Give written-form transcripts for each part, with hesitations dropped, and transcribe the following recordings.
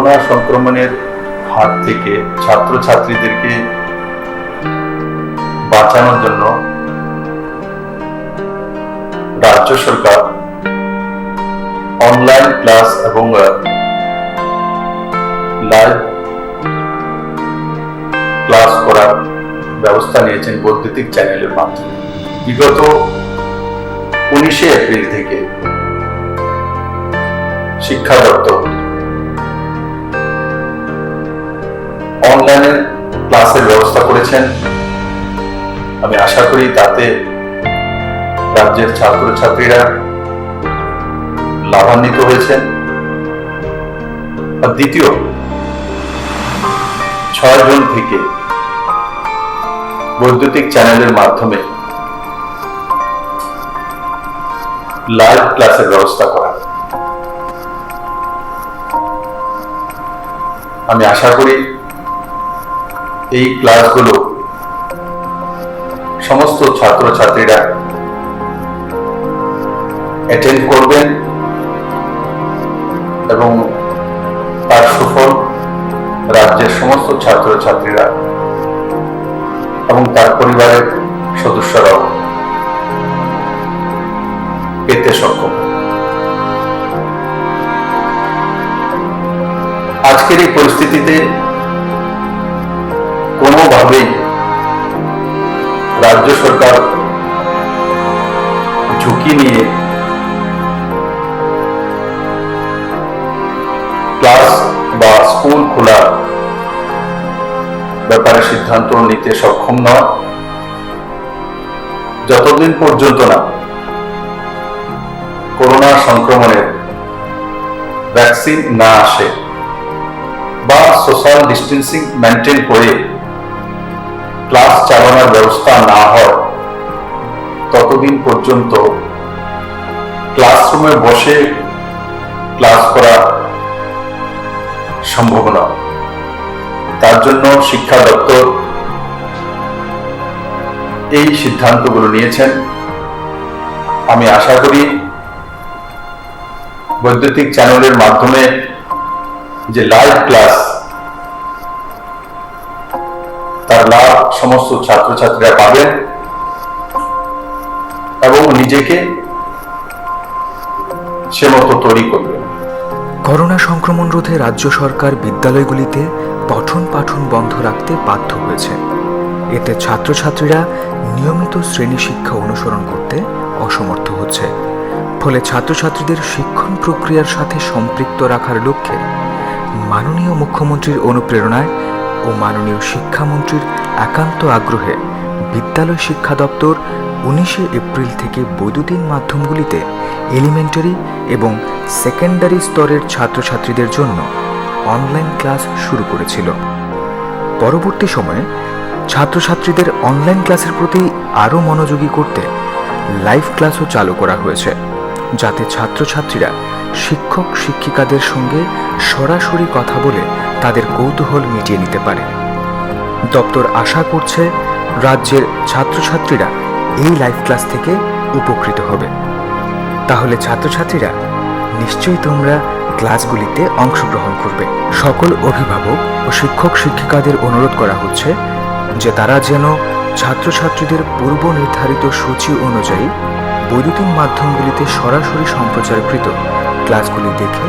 Corona সংক্রমণের হাত থেকে ছাত্রছাত্রীদেরকে বাঁচানোর জন্য রাজ্য সরকার অনলাইন ক্লাস এবং লাইভ ক্লাস করার ব্যবস্থা নিয়েছেন বৈদ্যুতিক চ্যানেলের মাধ্যমে। বিগত 19শে এপ্রিল থেকে শিক্ষা দপ্তর অনলাইনে ক্লাসের ব্যবস্থা করেছেন। আমি আশা করি তাতে রাজ্যের ছাত্রছাত্রীরা লাভান্বিত হয়েছেন। আর দ্বিতীয় 6 জুন থেকে বৈদ্যুতিক চ্যানেলের মাধ্যমে লাইভ ক্লাসের ব্যবস্থা করা। আমি আশা করি এই ক্লাসগুলো সমস্ত ছাত্রছাত্রীরা অ্যাটেন্ড করবেন এবং তার সুফল রাজ্যের সমস্ত ছাত্রছাত্রীরা এবং তার পরিবারের সদস্যরাও পেতে সক্ষম। আজকের এই পরিস্থিতিতে কোনোভাবেই রাজ্য সরকার ঝুঁকি নিয়ে ক্লাস বা স্কুল খোলার ব্যাপারে সিদ্ধান্ত নিতে সক্ষম নয় যতদিন পর্যন্ত না করোনা সংক্রমণের ভ্যাকসিন না আসে বা সোশ্যাল ডিস্টেন্সিং মেনটেন করে ক্লাস চালানোর ব্যবস্থা না হয় ততদিন পর্যন্ত ক্লাসরুমে বসে ক্লাস করা সম্ভব নয়। তার জন্য শিক্ষা দপ্তর এই সিদ্ধান্তগুলো নিয়েছেন। আমি আশা করি বৈদ্যুতিক চ্যানেলের মাধ্যমে যে লাইভ ক্লাস তার লাভ সমস্ত ছাত্রছাত্রীরা পাবেন এবং নিজেকে সে মতো তৈরি করবেন। করোনা সংক্রমণ রোধে রাজ্য সরকার বিদ্যালয়গুলিতে পঠন পাঠন বন্ধ রাখতে বাধ্য হয়েছে। এতে ছাত্রছাত্রীরা নিয়মিত শ্রেণী শিক্ষা অনুসরণ করতে অসমর্থ হচ্ছে। ফলে ছাত্রছাত্রীদের শিক্ষণ প্রক্রিয়ার সাথে সম্পৃক্ত রাখার লক্ষ্যে মাননীয় মুখ্যমন্ত্রীর অনুপ্রেরণায় ও মাননীয় শিক্ষামন্ত্রীর একান্ত আগ্রহে বিদ্যালয় শিক্ষা দপ্তর 19শে এপ্রিল থেকে বৈদ্যুতিন মাধ্যমগুলিতে এলিমেন্টারি এবং সেকেন্ডারি স্তরের ছাত্রছাত্রীদের জন্য অনলাইন ক্লাস শুরু করেছিল। পরবর্তী সময়ে ছাত্রছাত্রীদের অনলাইন ক্লাসের প্রতি আরও মনোযোগী করতে লাইভ ক্লাসও চালু করা হয়েছে, যাতে ছাত্রছাত্রীরা শিক্ষক শিক্ষিকাদের সঙ্গে সরাসরি কথা বলে তাদের কৌতূহল মিটিয়ে নিতে পারে। দপ্তর আশা করছে রাজ্যের ছাত্রছাত্রীরা এই লাইভ ক্লাস থেকে উপকৃত হবে। তাহলে ছাত্রছাত্রীরা নিশ্চয়ই তোমরা ক্লাসগুলিতে অংশগ্রহণ করবে। সকল অভিভাবক ও শিক্ষক শিক্ষিকাদের অনুরোধ করা হচ্ছে যে তারা যেন ছাত্রছাত্রীদের পূর্ব নির্ধারিত সূচি অনুযায়ী বৈদ্যুতিন মাধ্যমগুলিতে সরাসরি সম্প্রচারকৃত ক্লাসগুলি দেখে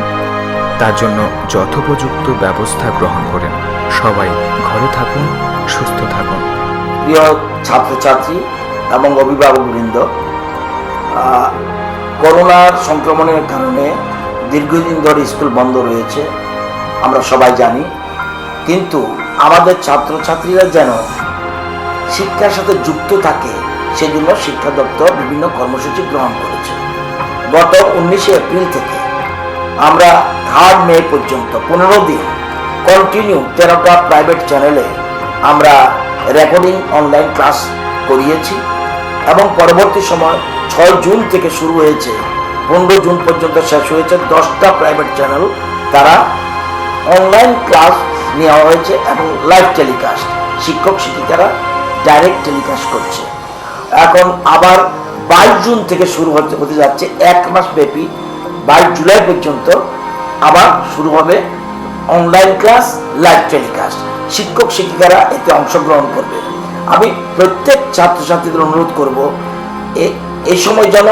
তার জন্য যথোপযুক্ত ব্যবস্থা গ্রহণ করেন। সবাই ঘরে থাকুন, সুস্থ থাকুন। প্রিয় ছাত্রছাত্রী এবং অভিভাবকবৃন্দ, করোনার সংক্রমণের কারণে দীর্ঘদিন ধরে স্কুল বন্ধ রয়েছে, আমরা সবাই জানি। কিন্তু আমাদের ছাত্রছাত্রীরা যেন শিক্ষার সাথে যুক্ত থাকে সেজন্য শিক্ষা দপ্তর বিভিন্ন কর্মসূচি গ্রহণ করেছে। গত 19শে এপ্রিল থেকে আমরা 3 মে পর্যন্ত 15 দিন কন্টিনিউ 13টা প্রাইভেট চ্যানেলে আমরা রেকর্ডিং অনলাইন ক্লাস করিয়েছি এবং পরবর্তী সময় 6 জুন থেকে শুরু হয়েছে, 15 জুন পর্যন্ত শেষ হয়েছে। 10টা প্রাইভেট চ্যানেল তারা অনলাইন ক্লাস নেওয়া হয়েছে এবং লাইভ টেলিকাস্ট শিক্ষক শিক্ষিকারা ডাইরেক্ট টেলিকাস্ট করছে। এখন আবার 22 জুন থেকে শুরু হতে যাচ্ছে, 1 মাস ব্যাপী 22 জুলাই পর্যন্ত আবার শুরু হবে অনলাইন ক্লাস, লাইভ টেলিকাস্ট। শিক্ষক শিক্ষিকারা এতে অংশগ্রহণ করবে। আমি প্রত্যেক ছাত্রছাত্রীদের অনুরোধ করব এই সময় যেন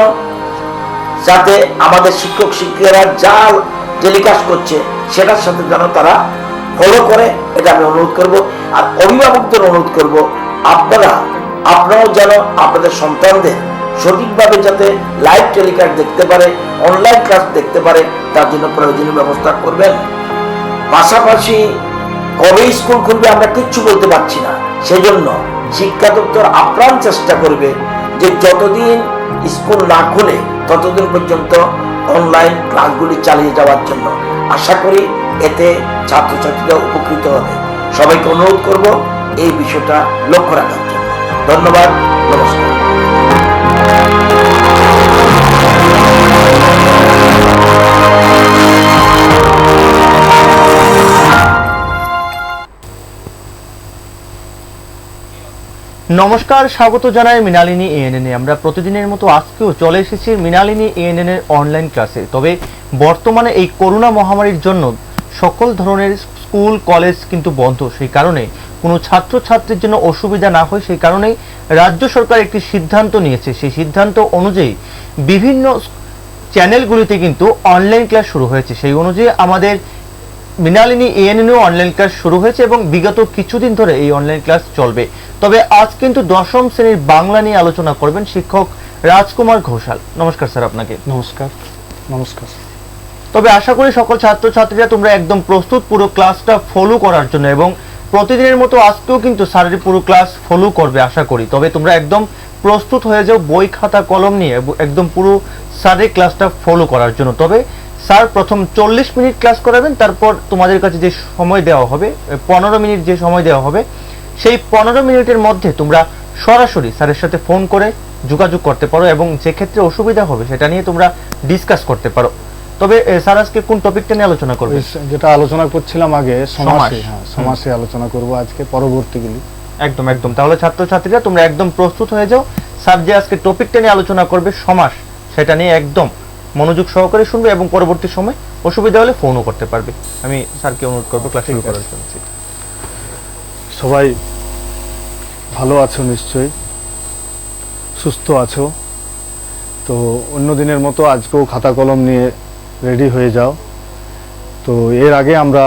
যাতে আমাদের শিক্ষক শিক্ষিকারা যা টেলিকাস্ট করছে সেটার সাথে যেন তারা ফলো করে, এটা আমি অনুরোধ করব। আর অভিভাবকদের অনুরোধ করব, আপনারাও যেন আপনাদের সন্তানদের সঠিকভাবে যাতে লাইভ টেলিকাস্ট দেখতে পারে, অনলাইন ক্লাস দেখতে পারে, তার জন্য প্রয়োজনীয় ব্যবস্থা করবেন। পাশাপাশি কবে স্কুল খুলবে আমরা কিচ্ছু বলতে পারছি না, সেজন্য শিক্ষা দপ্তর আপ্রাণ চেষ্টা করবে যে যতদিন স্কুল না খুলে ততদিন পর্যন্ত অনলাইন ক্লাসগুলি চালিয়ে যাওয়ার জন্য। আশা করি এতে ছাত্রছাত্রীরা উপকৃত হবে। সবাইকে অনুরোধ করব এই বিষয়টা লক্ষ্য রাখার জন্য। ধন্যবাদ, নমস্কার। নমস্কার, স্বাগত জানাই মৃণালিনী এএনএন এ। আমরা প্রতিদিনের মতো আজকেও চলে এসেছি মৃণালিনী এএনএন এর অনলাইন ক্লাসে। তবে বর্তমানে এই করোনা মহামারীর জন্য সকল ধরনের স্কুল কলেজ কিন্তু বন্ধ। সেই কারণে কোনো ছাত্রছাত্রীর জন্য অসুবিধা না হয় সেই কারণেই রাজ্য সরকার একটি সিদ্ধান্ত নিয়েছে। সেই সিদ্ধান্ত অনুযায়ী বিভিন্ন চ্যানেলগুলিতে কিন্তু অনলাইন ক্লাস শুরু হয়েছে। সেই অনুযায়ী আমাদের মৃণালিনী এএনএনও অনলাইন ক্লাস শুরু হয়েছে এবং বিগত কিছুদিন ধরে এই অনলাইন ক্লাস চলবে। তবে আজ কিন্তু দশম শ্রেণীর বাংলা নিয়ে আলোচনা করবেন শিক্ষক রাজকুমার ঘোষাল। নমস্কার স্যার আপনাকে। নমস্কার। নমস্কার। তবে আশা করি সকল ছাত্রছাত্রীরা তোমরা একদম প্রস্তুত পুরো ক্লাসটা ফলো করার জন্য, এবং প্রতিদিনের মতো আজকেও কিন্তু স্যারের পুরো ক্লাস ফলো করবে আশা করি। তবে তোমরা একদম প্রস্তুত হয়ে যাও বই খাতা কলম নিয়ে একদম পুরো স্যারের ক্লাসটা ফলো করার জন্য। তবে স্যার প্রথম 40 মিনিট ক্লাস করাবেন, তারপর তোমাদের কাছে যে সময় দেওয়া হবে 15 মিনিট যে সময় দেওয়া হবে সেই 15 মিনিটের মধ্যে তোমরা সরাসরি স্যারের সাথে ফোন করে যোগাযোগ করতে পারো এবং যে ক্ষেত্রে অসুবিধা হবে সেটা নিয়ে তোমরা ডিসকাস করতে পারো। তবে স্যার আজকে কোন টপিকটা নিয়ে আলোচনা করবে? যেটা আলোচনা করছিলাম আগে সমাসে, সমাসে আলোচনা করব আজকে পরবর্তীগুলি। একদম একদম। তাহলে ছাত্রছাত্রীরা তোমরা একদম প্রস্তুত হয়ে যাও। স্যার যে আজকে টপিকটা নিয়ে আলোচনা করবে সমাস, সেটা নিয়ে একদম মনোযোগ সহকারে শুনবে এবং পরবর্তী সময় অসুবিধা হলে ফোনও করতে পারবে। আমি স্যারকে অনুরোধ করবো ক্লাস শুরু করার জন্য। সবাই ভালো আছো নিশ্চয়ই, সুস্থ আছো তো? অন্য দিনের মতো আজকেও খাতা কলম নিয়ে রেডি হয়ে যাও। তো এর আগে আমরা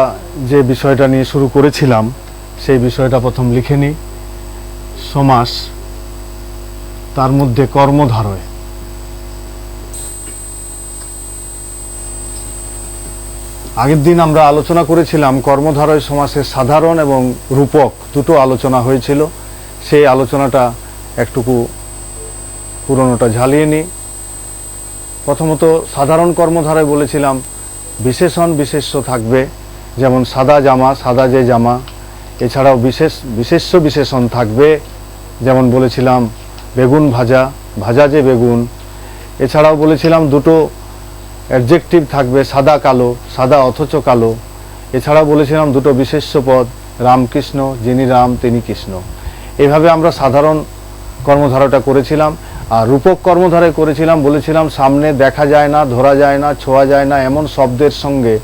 যে বিষয়টা নিয়ে শুরু করেছিলাম সেই বিষয়টা প্রথম লিখে নিই। সমাস, তার মধ্যে কর্মধারয়। আগের দিন আমরা আলোচনা করেছিলাম কর্মধারয় সমাসের সাধারণ এবং রূপক দুটো আলোচনা হয়েছিল। সেই আলোচনাটা একটুকু পুরনোটা ঝালিয়ে নিই। প্রথমত সাধারণ কর্মধারয় বলেছিলাম বিশেষণ বিশেষ্য থাকবে, যেমন সাদা জামা, সাদা যে জামা। এছাড়াও বিশেষ্য বিশেষণ থাকবে, যেমন বলেছিলাম বেগুন ভাজা, ভাজা যে বেগুন। এছাড়াও বলেছিলাম দুটো অ্যাডজেক্টিভ থাকবে, সাদা কালো, সাদা অথচ কালো। এছাড়াও বলেছিলাম দুটো বিশেষ্য পদ, রামকৃষ্ণ, যিনি রাম তিনি কৃষ্ণ। এইভাবে আমরা সাধারণ কর্মধারয়টা করেছিলাম। আর রূপক কর্মধারয় করেছিলাম, বলেছিলাম সামনে দেখা যায় না, ধরা যায় না, ছোঁয়া যায় না এমন শব্দের সঙ্গে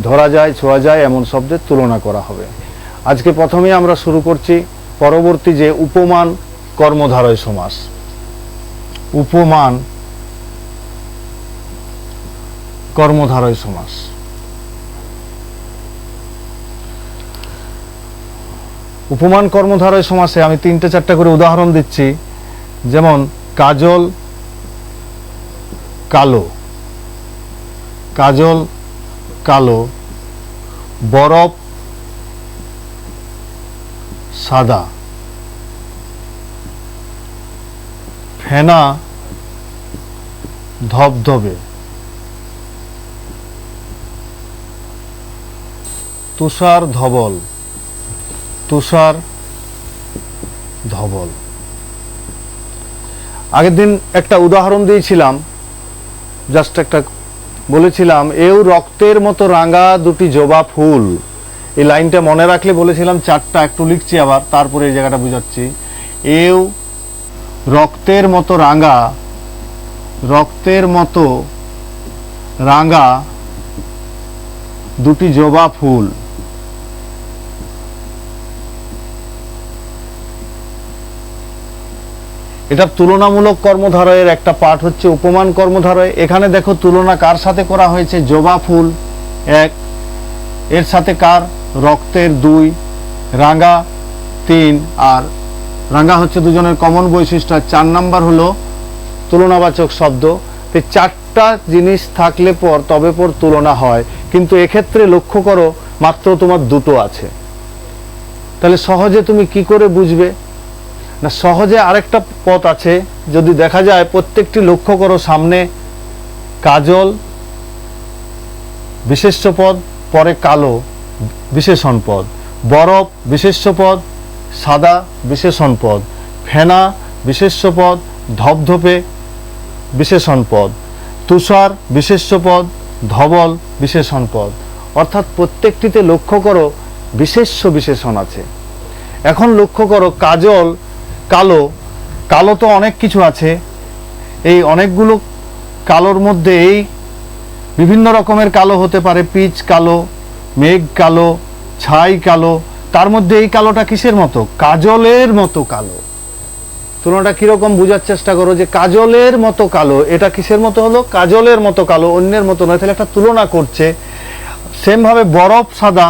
ধরা যায়, ছোঁয়া যায় এমন শব্দের তুলনা করা হবে। আজকে প্রথমেই আমরা শুরু করছি পরবর্তী যে উপমান কর্মধারয় সমাস। উপমান কর্মধারয় সমাস। উপমান কর্মধারয় সমাসে আমি 3-4টা করে উদাহরণ দিচ্ছি। যেমন কাজল কালো, কাজল কালো, বরফ সাদা, ফেনা ধবধবে, তুষার ধবল, তুষার ধবল। আগের দিন একটা উদাহরণ দিয়েছিলাম, জাস্ট একটা বলেছিলাম এও রক্তের মতো রাঙা দুটি জবা ফুল। এই লাইনটা মনে রাখলে বলেছিলাম 4টা, একটু লিখছি আবার, তারপরে এই জায়গাটা বুঝাচ্ছি। এও রক্তের মতো রাঙা, রক্তের মতো রাঙা দুটি জবা ফুল। এটা তুলনামূলক কর্মধারয়ের একটা পাঠ হচ্ছে উপমান কর্মধারয়। এখানে দেখো তুলনা কার সাথে করা হয়েছে, জবা ফুল 1, এর সাথে কার, রক্তের 2, রাঙা 3, আর রাঙা হচ্ছে দুজনের কমন বৈশিষ্ট্য। 4 নাম্বার হলো তুলনাবাচক শব্দ। তো 4টা জিনিস থাকলে পর তবে পর তুলনা হয়, কিন্তু এক্ষেত্রে লক্ষ্য করো মাত্র তোমার 2টো আছে। তাহলে সহজে তুমি কি করে বুঝবে না, সহজে আরেকটা পথ আছে। যদি দেখা যায় প্রত্যেকটি লক্ষ্য করো, সামনে কাজল বিশেষ্য পদ, পরে কালো বিশেষণ পদ, বরফ বিশেষ্য পদ, সাদা বিশেষণ পদ, ফেনা বিশেষ্য পদ, ধপধপে বিশেষণ পদ, তুষার বিশেষ্য পদ, ধবল বিশেষণ পদ। অর্থাৎ প্রত্যেকটিতে লক্ষ্য করো বিশেষ্য বিশেষণ আছে। এখন লক্ষ্য করো কাজল কালো, কালো তো অনেক কিছু আছে। এই অনেকগুলো কালোর মধ্যে এই বিভিন্ন রকমের কালো হতে পারে, পিচ কালো, মেঘ কালো, ছাই কালো। তার মধ্যে এই কালোটা কিসের মতো, কাজলের মতো কালো। তুলনাটা কিরকম বোঝার চেষ্টা করো, যে কাজলের মতো কালো, এটা কিসের মতো হলো, কাজলের মতো কালো, অন্যের মতো নয়। তাহলে একটা তুলনা করছে। সেম ভাবে বরফ সাদা,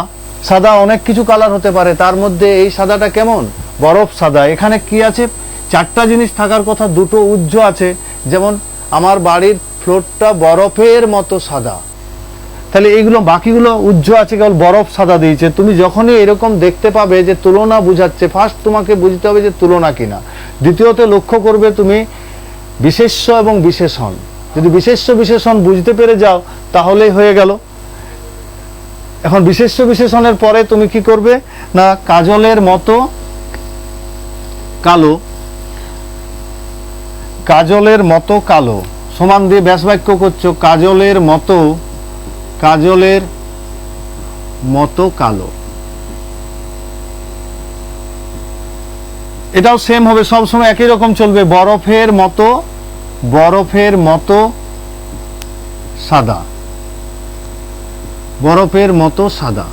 সাদা অনেক কিছু কালার হতে পারে, তার মধ্যে এই সাদাটা কেমন, বরফ সাদা। এখানে কি আছে, 4টা জিনিস থাকার কথা, 2টো উজ্জ আছে। যেমন আমার বাড়ির ফ্লোরটা বরফের মতো সাদা, তাহলে এইগুলো বাকিগুলো উজ্জ আছে, কেবল বরফ সাদা দিয়েছে। তুমি যখনই এরকম দেখতে পাবে যে তুলনা বুঝাচ্ছে, ফার্স্ট তোমাকে বুঝতে হবে যে তুলনা কিনা। দ্বিতীয়তে লক্ষ্য করবে তুমি বিশেষ্য এবং বিশেষণ। যদি বিশেষ্য বিশেষণ বুঝতে পেরে যাও তাহলেই হয়ে গেল। এখন বিশেষ্য বিশেষণের পরে তুমি কি করবে না, কাজলের মতো কালো, কাজলের মতো কালো সমান দিয়ে ব্যাস বাক্য করছো, কাজলের মতো, কাজলের মতো কালো। এটাও সেম হবে, সব সময় একই রকম চলবে। বরফের মতো, বরফের মতো সাদা, বরফের মতো সাদা।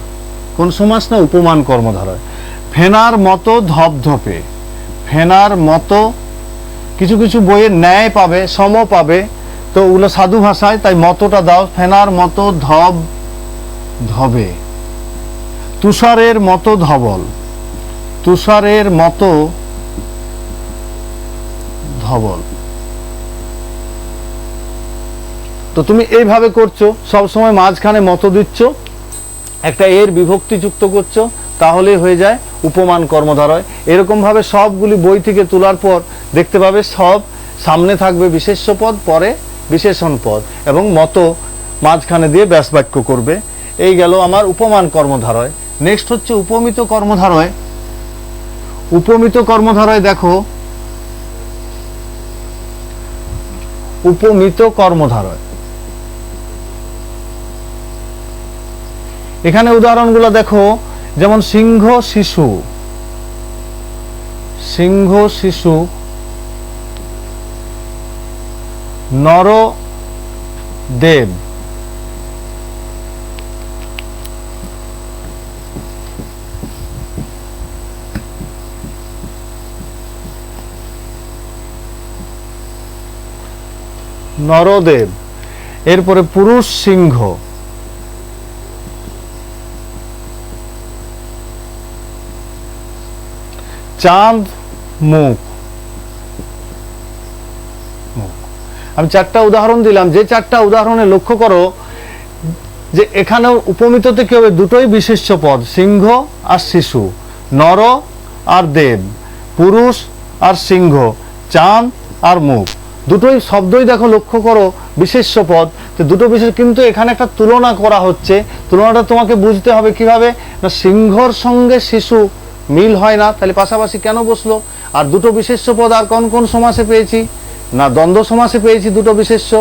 কোন সমাস না, উপমান কর্মধারয়। ফেনার মতো ধপধপে, ফেনার মতো, কিছু কিছু বইয়ের ন্যায় পাবে, সম পাবে, তো ওগুলো সাধু ভাষায়, তাই মতোটা দাও। ফেনার মতো ধব ধবে, তুষারের মতো ধবল, তুষারের মতো ধবল। তো তুমি এইভাবে করছো, সব সময় মাঝখানে মতো দিচ্ছ, একটা এর বিভক্তি যুক্ত করছো, তাহলে হয়ে যায় উপমান কর্মধারয়। এরকম ভাবে সবগুলি বই থেকে তোলার পর দেখতে পাবে সব সামনে থাকবে বিশেষ্য পদ, পরে বিশেষণ পদ, এবং মতো মাঝখানে দিয়ে ব্যাস বাক্য করবে। এই গেল আমার উপমান কর্মধারয়। নেক্সট হচ্ছে উপমিত কর্মধারয়। উপমিত কর্মধারয় দেখো, উপমিত কর্মধারয়, এখানে উদাহরণগুলো দেখো, যেমন সিংহ শিশু, সিংহ শিশু, নরদেব, নরদেব। এরপরে পুরুষ সিংহ, চাঁদ মুখ। আমি 4টা উদাহরণ দিলাম, যে 4টা উদাহরণে লক্ষ্য করো যে এখানেও উপমিততে কি হবে, দুটোই বিশেষ্য পদ, সিংহ আর শিশু, নর আর দেব, পুরুষ আর সিংহ, চাঁদ আর মুখ, দুটোই শব্দই দেখো লক্ষ্য করো বিশেষ্য পদ। তো দুটো বিশেষ, কিন্তু এখানে একটা তুলনা করা হচ্ছে। তুলনাটা তোমাকে বুঝতে হবে কিভাবে না, সিংহর সঙ্গে শিশু মিল হয় না, তাহলে পাশাপাশি কেন বসলো। আর দুটো বিশেষ্য পদ আর কোন কোন সমাসে পেয়েছি না, দ্বন্দ্ব সমাসে পেয়েছি দুটো বিশেষ্য।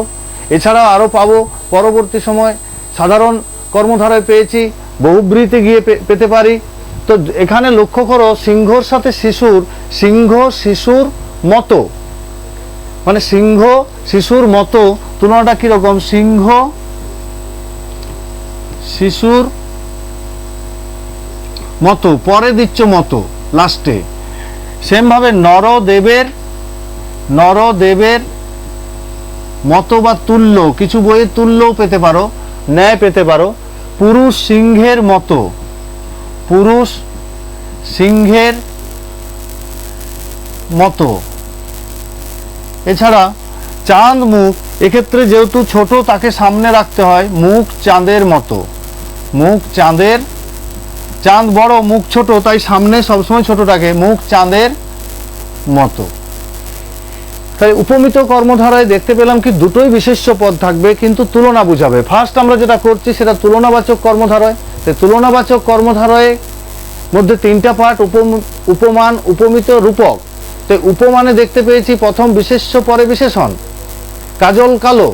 এছাড়াও আরো পাবো পরবর্তী সময়, সাধারণ কর্মধারায় পেয়েছি, বহুব্রীতে গিয়ে পেতে পারি। তো এখানে লক্ষ্য করো সিংহর সাথে শিশুর, সিংহ শিশুর মতো, মানে সিংহ শিশুর মতো তুলনাটা কিরকম, সিংহ শিশুর মতো, পরে দিচ্ছ মতো লাস্টে। সেমভাবে নরদেবের মতো বা তুল্য, কিছু বইয়ে তুল্যও পেতে পারো, ন্যায় পেতে পারো। পুরুষ সিংহের মতো, পুরুষ সিংহের মতো। এছাড়া চাঁদ মুখ, এক্ষেত্রে যেহেতু ছোট তাকে সামনে রাখতে হয়, মুখ চাঁদের মতো, মুখ চাঁদের, চাঁদ বড় মুখ ছোট তাই সামনে সবসময় ছোটটাকে, মুখ চাঁদের মতো। তাই উপমিত কর্মধারায় দেখতে পেলাম কি দুটোই বিশেষ্য পদ থাকবে, কিন্তু তুলনা বুঝাবে। ফার্স্ট আমরা যেটা করছি সেটা তুলনাবাচক কর্মধারয়। তাই তুলনাবাচক কর্মধারয়ের মধ্যে তিনটা পার্ট, উপমান, উপমিত, রূপক। তো উপমানে দেখতে পেয়েছি প্রথম বিশেষ্য পরে বিশেষণ, কাজল কালো,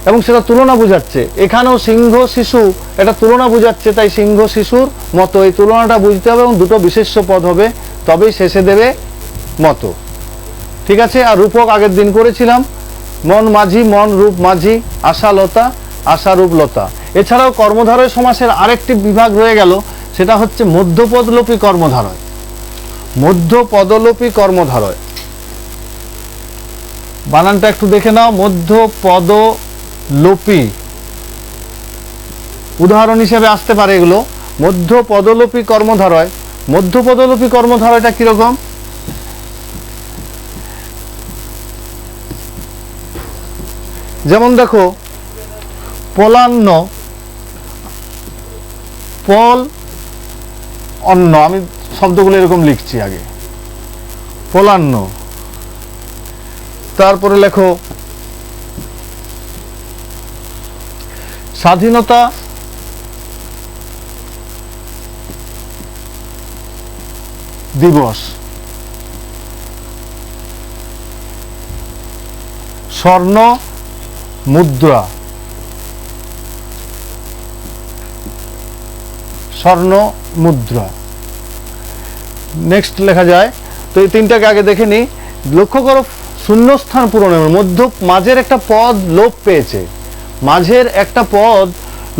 এবং সেটা তুলনা বুঝাচ্ছে। এখানেও সিংহ শিশু, এটা তুলনা বুঝাচ্ছে, তাই সিংহ শিশুর মতো, এই তুলনাটা বুঝতে হবে এবং দুটো বিশেষ্য পদ হবে, তবেই শেষে দেবে মতো। ঠিক আছে। আর রূপক আগের দিন করেছিলাম, মন মাঝি, মন রূপ মাঝি, আশালতা, আশারূপ লতা। এছাড়াও কর্মধারয় সমাসের আরেকটি বিভাগ রয়ে গেল, সেটা হচ্ছে মধ্যপদলোপী কর্মধারয়। মধ্যপদলোপী কর্মধারয়, বানানটা একটু দেখে নাও, মধ্যপদলোপী। উদাহরণ হিসেবে আসতে পারে এগুলো, মধ্যপদলোপী কর্মধারয়। মধ্যপদলোপী কর্মধারয়টা কিরকম? যেমন দেখো, পলান্ন, পল অন্ন, আমি শব্দগুলো এরকম লিখছি আগে, পলান্ন। তারপরে লেখো স্বাধীনতা দিবস, স্বর্ণ মুদ্রা, স্বর্ণ মুদ্রা। নেক্সট লেখা যায়। তো এই তিনটাকে আগে দেখে নিই। লক্ষ্য করো, শূন্যস্থান পূরণের মধ্য, মাঝের একটা পদ লোপ পেয়েছে, মাঝের একটা পদ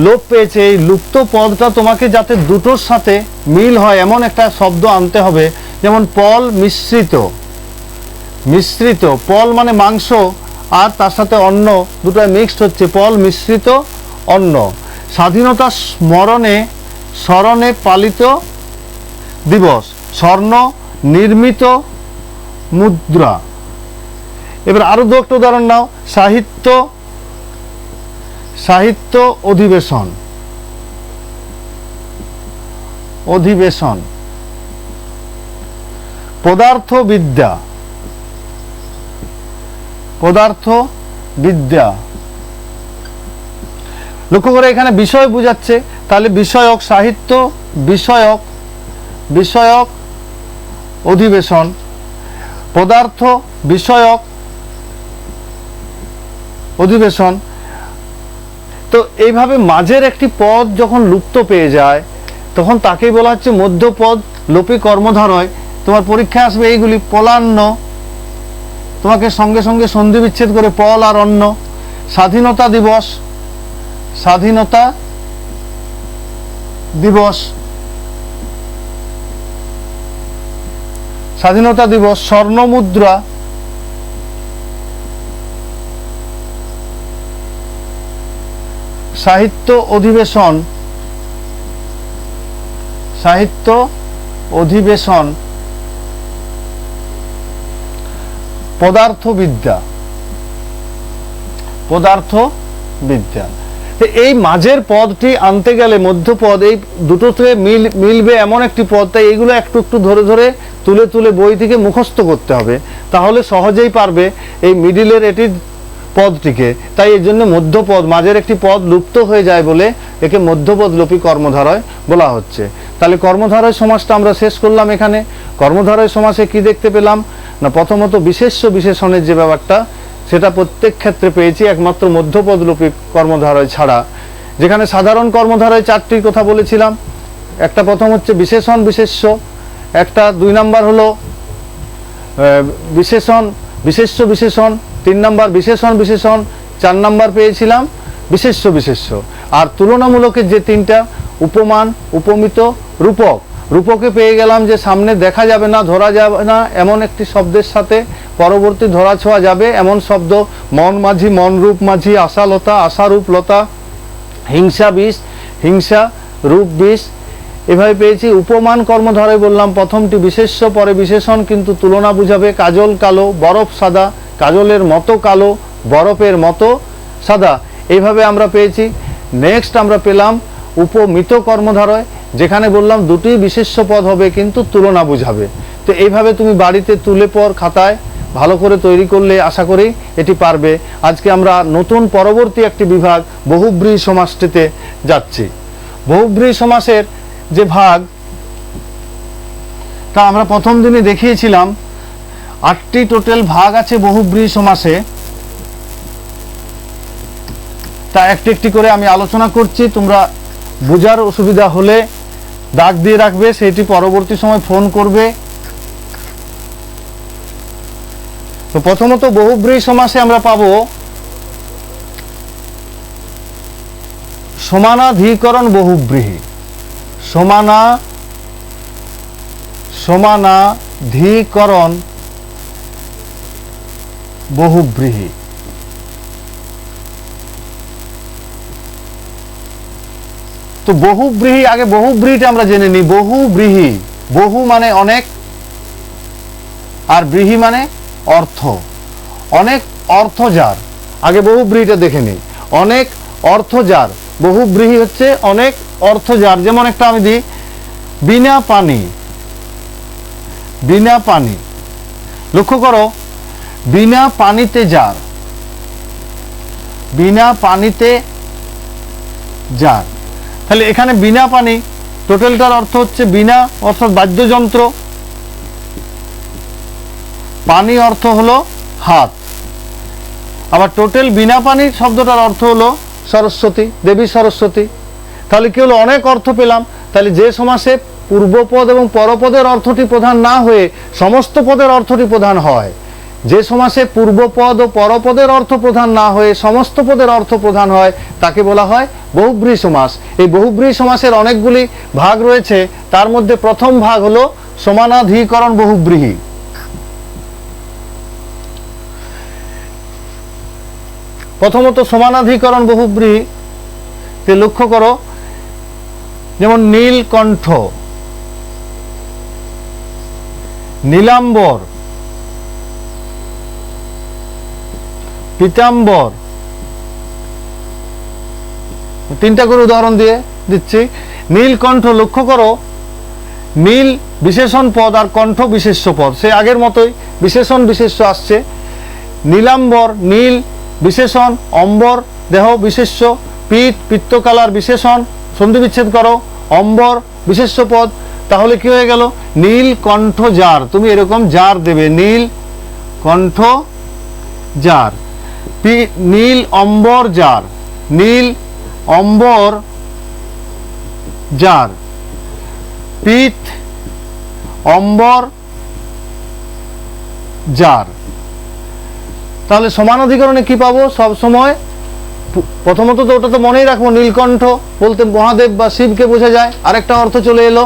লোপ পেয়েছে। এই লুপ্ত পদটা তোমাকে যাতে দুটোর সাথে মিল হয় এমন একটা শব্দ আনতে হবে। যেমন পল মিশ্রিত, মিশ্রিত, পল মানে মাংস আর তার সাথে অন্ন, দুটো মিক্সড হচ্ছে, পল মিশ্রিত অন্ন। স্বাধীনতা স্মরণে, স্মরণে পালিত দিবস, স্বর্ণ নির্মিত মুদ্রা। এবার আরো দু একটা উদাহরণ নাও। সাহিত্য, সাহিত্য অধিবেশন, অধিবেশন। পদার্থ বিদ্যা, পদার্থ বিদ্যা। লক্ষ্য করে এখানে বিষয় বুঝাচ্ছে, তাহলে বিষয়ক, সাহিত্য বিষয়ক, বিষয়ক অধিবেশন, পদার্থ বিষয়ক অধিবেশন। তো এইভাবে মাঝের একটি পদ যখন লুপ্ত পেয়ে যায় তখন তাকেই বলা হচ্ছে মধ্যপদ লোপী কর্মধারয়। তোমার পরীক্ষায় আসবে এইগুলি, পলান্ন, তোমাকে সঙ্গে সঙ্গে সন্ধি বিচ্ছেদ করে পল আর অন্ন। স্বাধীনতা দিবস, স্বাধীনতা দিবস, স্বাধীনতা দিবস। স্বর্ণ মুদ্রা, সাহিত্য অধিবেশন, সাহিত্য অধিবেশন। পদার্থ বিদ্যা, পদার্থ বিদ্যা। এই মাঝের পদটি আনতে গেলে মধ্যপদ, এই দুটোতে মিলবে এমন একটি পদ, তাই এইগুলো একটু একটু ধরে ধরে তুলে তুলে বই থেকে মুখস্থ করতে হবে, তাহলে সহজেই পারবে এই মিডিলের এটি পদটিকে। তাই এর জন্য মধ্যপদ, মাঝের একটি পদ লুপ্ত হয়ে যায় বলে একে মধ্যপদ লোপী কর্মধারয় বলা হচ্ছে। তাহলে কর্মধারয় সমাসটা আমরা শেষ করলাম এখানে। কর্মধারয় সমাসে কি দেখতে পেলাম না, প্রথমত বিশেষ্য বিশেষণের যে ব্যাপারটা সেটা প্রত্যেক ক্ষেত্রে পেয়েছি, একমাত্র মধ্যপদ লোপী কর্মধারয় ছাড়া। যেখানে সাধারণ কর্মধারয় চারটির কথা বলেছিলাম, একটা প্রথম হচ্ছে বিশেষণ বিশেষ্য, একটা 2 নাম্বার হলো বিশেষণ বিশেষ্য বিশেষণ, 3 নাম্বার বিশেষণ বিশেষণ, 4 নাম্বার পেয়েছিলাম বিশেষ্য বিশেষ্য। আর তুলনামূলকের যে তিনটা, উপমান, উপমিত, রূপক। রূপকে পেয়ে গেলাম যে সামনে দেখা যাবে না, ধরা যাবে না এমন একটি শব্দের সাথে পরবর্তী ধরা ছোঁয়া যাবে এমন শব্দ, মন মাঝি, মন রূপ মাঝি, আশালতা, আশারূপ লতা, হিংসা বিষ, হিংসা রূপ বিষ, এভাবে পেয়েছি। উপমান কর্মধারয় বললাম প্রথমটি বিশেষ্য, পরে বিশেষণ, কিন্তু তুলনা বুঝাবে। কাজল কালো, বরফ সাদা, কাজলের মতো কালো, বরফের মতো সাদা, এইভাবে আমরা পেয়েছি। নেক্সট আমরা পেলাম উপমিত কর্মধারয়, যেখানে বললাম দুটি বিশেষ্য পদ হবে কিন্তু তুলনা বুঝাবে। তো এইভাবে তুমি বাড়িতে তুলে পর খাতায় ভালো করে তৈরি করলে আশা করি এটি পারবে। আজকে আমরা নতুন পরবর্তী একটি বিভাগ বহুব্রীহি সমাসটিতে যাচ্ছি। বহুব্রীহি সমাসের যে ভাগ, তা আমরা প্রথম দিনে দেখিয়েছিলাম 8টি টোটাল ভাগ আছে বহুব্রীহি সমাসে। তা একটি একটি করে আমি আলোচনা করছি, তোমরা বোঝার অসুবিধা হলে দাগ দিয়ে রাখবে, সেটি পরবর্তী সময় ফোন করবে। তো প্রথমত বহুব্রীহি সমাসে আমরা পাবো সমানাধিকরণ বহুব্রীহি। সমানাধিকরণ বহুব্রীহি। তো বহুব্রীহি, আগে বহুব্রীহিটা আমরা জেনে নিই। বহুব্রীহি, বহু মানে অনেক, আর ব্রীহি মানে অর্থ। অনেক অর্থ যার, আগে বহুব্রীহিটা দেখে নিই। অনেক অর্থ যার, বহুব্রীহি হচ্ছে অনেক অর্থ যার। যেমন একটা আমি দিই, বিনা পানি। বিনা পানি, লক্ষ্য করো, বিনা পানিতে যার, বিনা পানিতে যার। তাহলে এখানে বিনা পানি, টোটালটার অর্থ হচ্ছে বিনা অর্থাৎ বাদ্যযন্ত্র, পানি অর্থ হলো হাত। আবার টোটাল বিনা পানির শব্দটার অর্থ হলো সরস্বতী, দেবী সরস্বতী। তাহলে কি হলো, অনেক অর্থ পেলাম। তাহলে যে সমাসে পূর্বপদ এবং পরপদের অর্থটি প্রধান না হয়ে সমস্ত পদের অর্থটি প্রধান হয়, যে সমাসে পূর্বপদ ও পরপদের অর্থ প্রধান না হয়ে সমস্ত পদের অর্থ প্রধান হয়, তাকে বলা হয় বহুব্রীহি সমাস। এই বহুব্রীহি সমাসের অনেকগুলি ভাগ রয়েছে, তার মধ্যে প্রথম ভাগ হলো সমানাধিকরণ বহুব্রীহি। প্রথমত সমানাধিকরণ বহুব্রীহি তে লক্ষ্য করো, যেমন নীলকণ্ঠ, নীলাম্বর, পীতাম্বর। তিনটা করে উদাহরণ দিয়ে দিচ্ছি। নীলকণ্ঠ, লক্ষ্য করো, নীল বিশেষণ পদ আর কণ্ঠ বিশেষ্য পদ, সে আগের মতোই বিশেষণ বিশেষ্য আসছে। নীলাম্বর, নীল বিশেষণ, অম্বর দেহ বিশেষ্য, পিত পিত্তকালার বিশেষণ, সন্ধি বিচ্ছেদ করো, অম্বর বিশেষ্য পদ। তাহলে কি হয়ে গেল, নীল কণ্ঠ যার। তুমি এরকম যার দেবে, নীল কণ্ঠ যার। নীল অম্বর যার, নীল অম্বর যার। পিত অম্বর যার। তাহলে সমানাধিকরণে কি পাবো, সব সময় প্রথমত তো ওটা তো মনেই রাখবো, নীলকণ্ঠ বলতে মহাদেব বা শিবকে বোঝা যায়, আরেকটা অর্থ চলে এলো।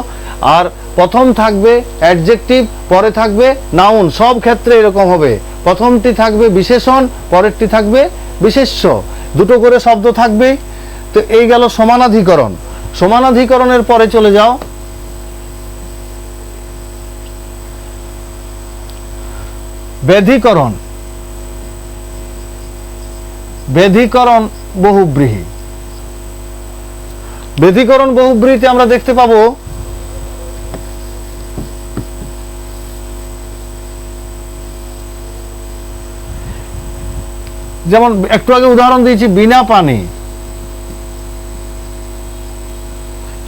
আর প্রথম থাকবে অ্যাডজেক্টিভ, পরে থাকবে নাউন, সব ক্ষেত্রে এরকম হবে। প্রথমটি থাকবে বিশেষণ, পরেরটি থাকবে বিশেষ্য, দুটো করে শব্দ থাকবে। তো এই গেল সমানাধিকরণ। সমানাধিকরণের পরে চলে যাও ব্যাধিকরণ। ব্যাধিকরণ বহুব্রীহি। ব্যাধিকরণ বহুব্রীহিতে আমরা দেখতে পাবো যেমন একটু আগে উদাহরণ দিয়েছি, বিনা পানি,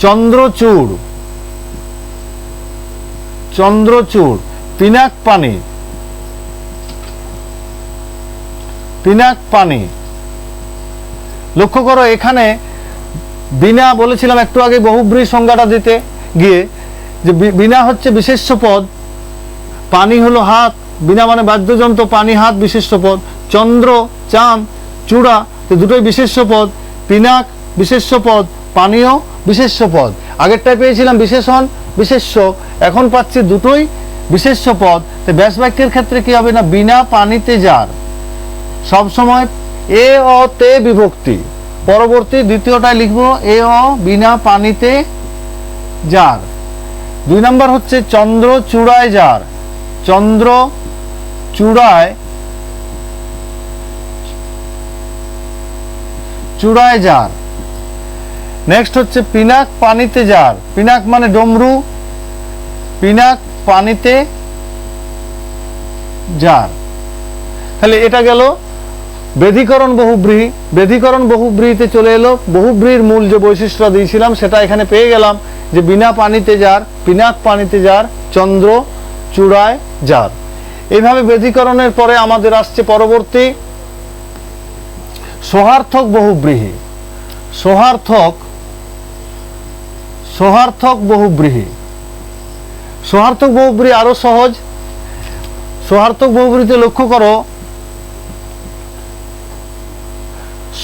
চন্দ্রচূড়, চন্দ্রচূড়, পিনাক পানি, পিনাক পানি। লক্ষ্য করো এখানে বিনা বলেছিলাম একটু আগে বহুব্রীহি সংজ্ঞাটা দিতে গিয়ে, যে বিনা হচ্ছে বিশেষ্য পদ, পানি হলো হাত, বিনা মানে বাদ্যযন্ত্র, পানি হাত বিশেষ্য পদ, চন্দ্র চাঁদ চূড়া দুটোই বিশেষ্য পদ। পিনাক বিশেষ্য পদ, পানীয় বিশেষ্য পদ। আগেরটায় পেয়েছিলাম বিশেষণ বিশেষ্য, এখন পাচ্ছি দুটোই বিশেষ্য পদ। তো ব্যাস বাক্যের ক্ষেত্রে কি হবে না, বিনা পানিতে যার, সবসময় এ অ তে বিভক্তি। পরবর্তী দ্বিতীয়টায় লিখবো এ অ বিনা পানিতে যার। 2 নম্বর হচ্ছে চন্দ্র চূড়ায় যার, চন্দ্র চূড়ায় যার। নেক্সট হচ্ছে পিনাক পানিতে যার, পিনাক মানে ডমরু, পিনাক পানিতে যার। তাহলে এটা গেল বেধিকরণ বহুব্রীহি। বেধিকরণ বহুব্রীহিতে চলে এলো, বহুব্রীহির মূল যে বৈশিষ্ট্য দিয়েছিলাম সেটা এখানে পেয়ে গেলাম, যে বিনা পানিতে যার, পিনাক পানিতে যার, চন্দ্র চূড়ায় যার। এইভাবে বেধিকরণের পরে আমাদের আসছে পরবর্তী সহার্থক বহুব্রীহি। সহার্থক বহুব্রীহি। সহার্থক বহুব্রীহি আরো সহজ। সহার্থক বহুব্রীহিতে লক্ষ্য করো,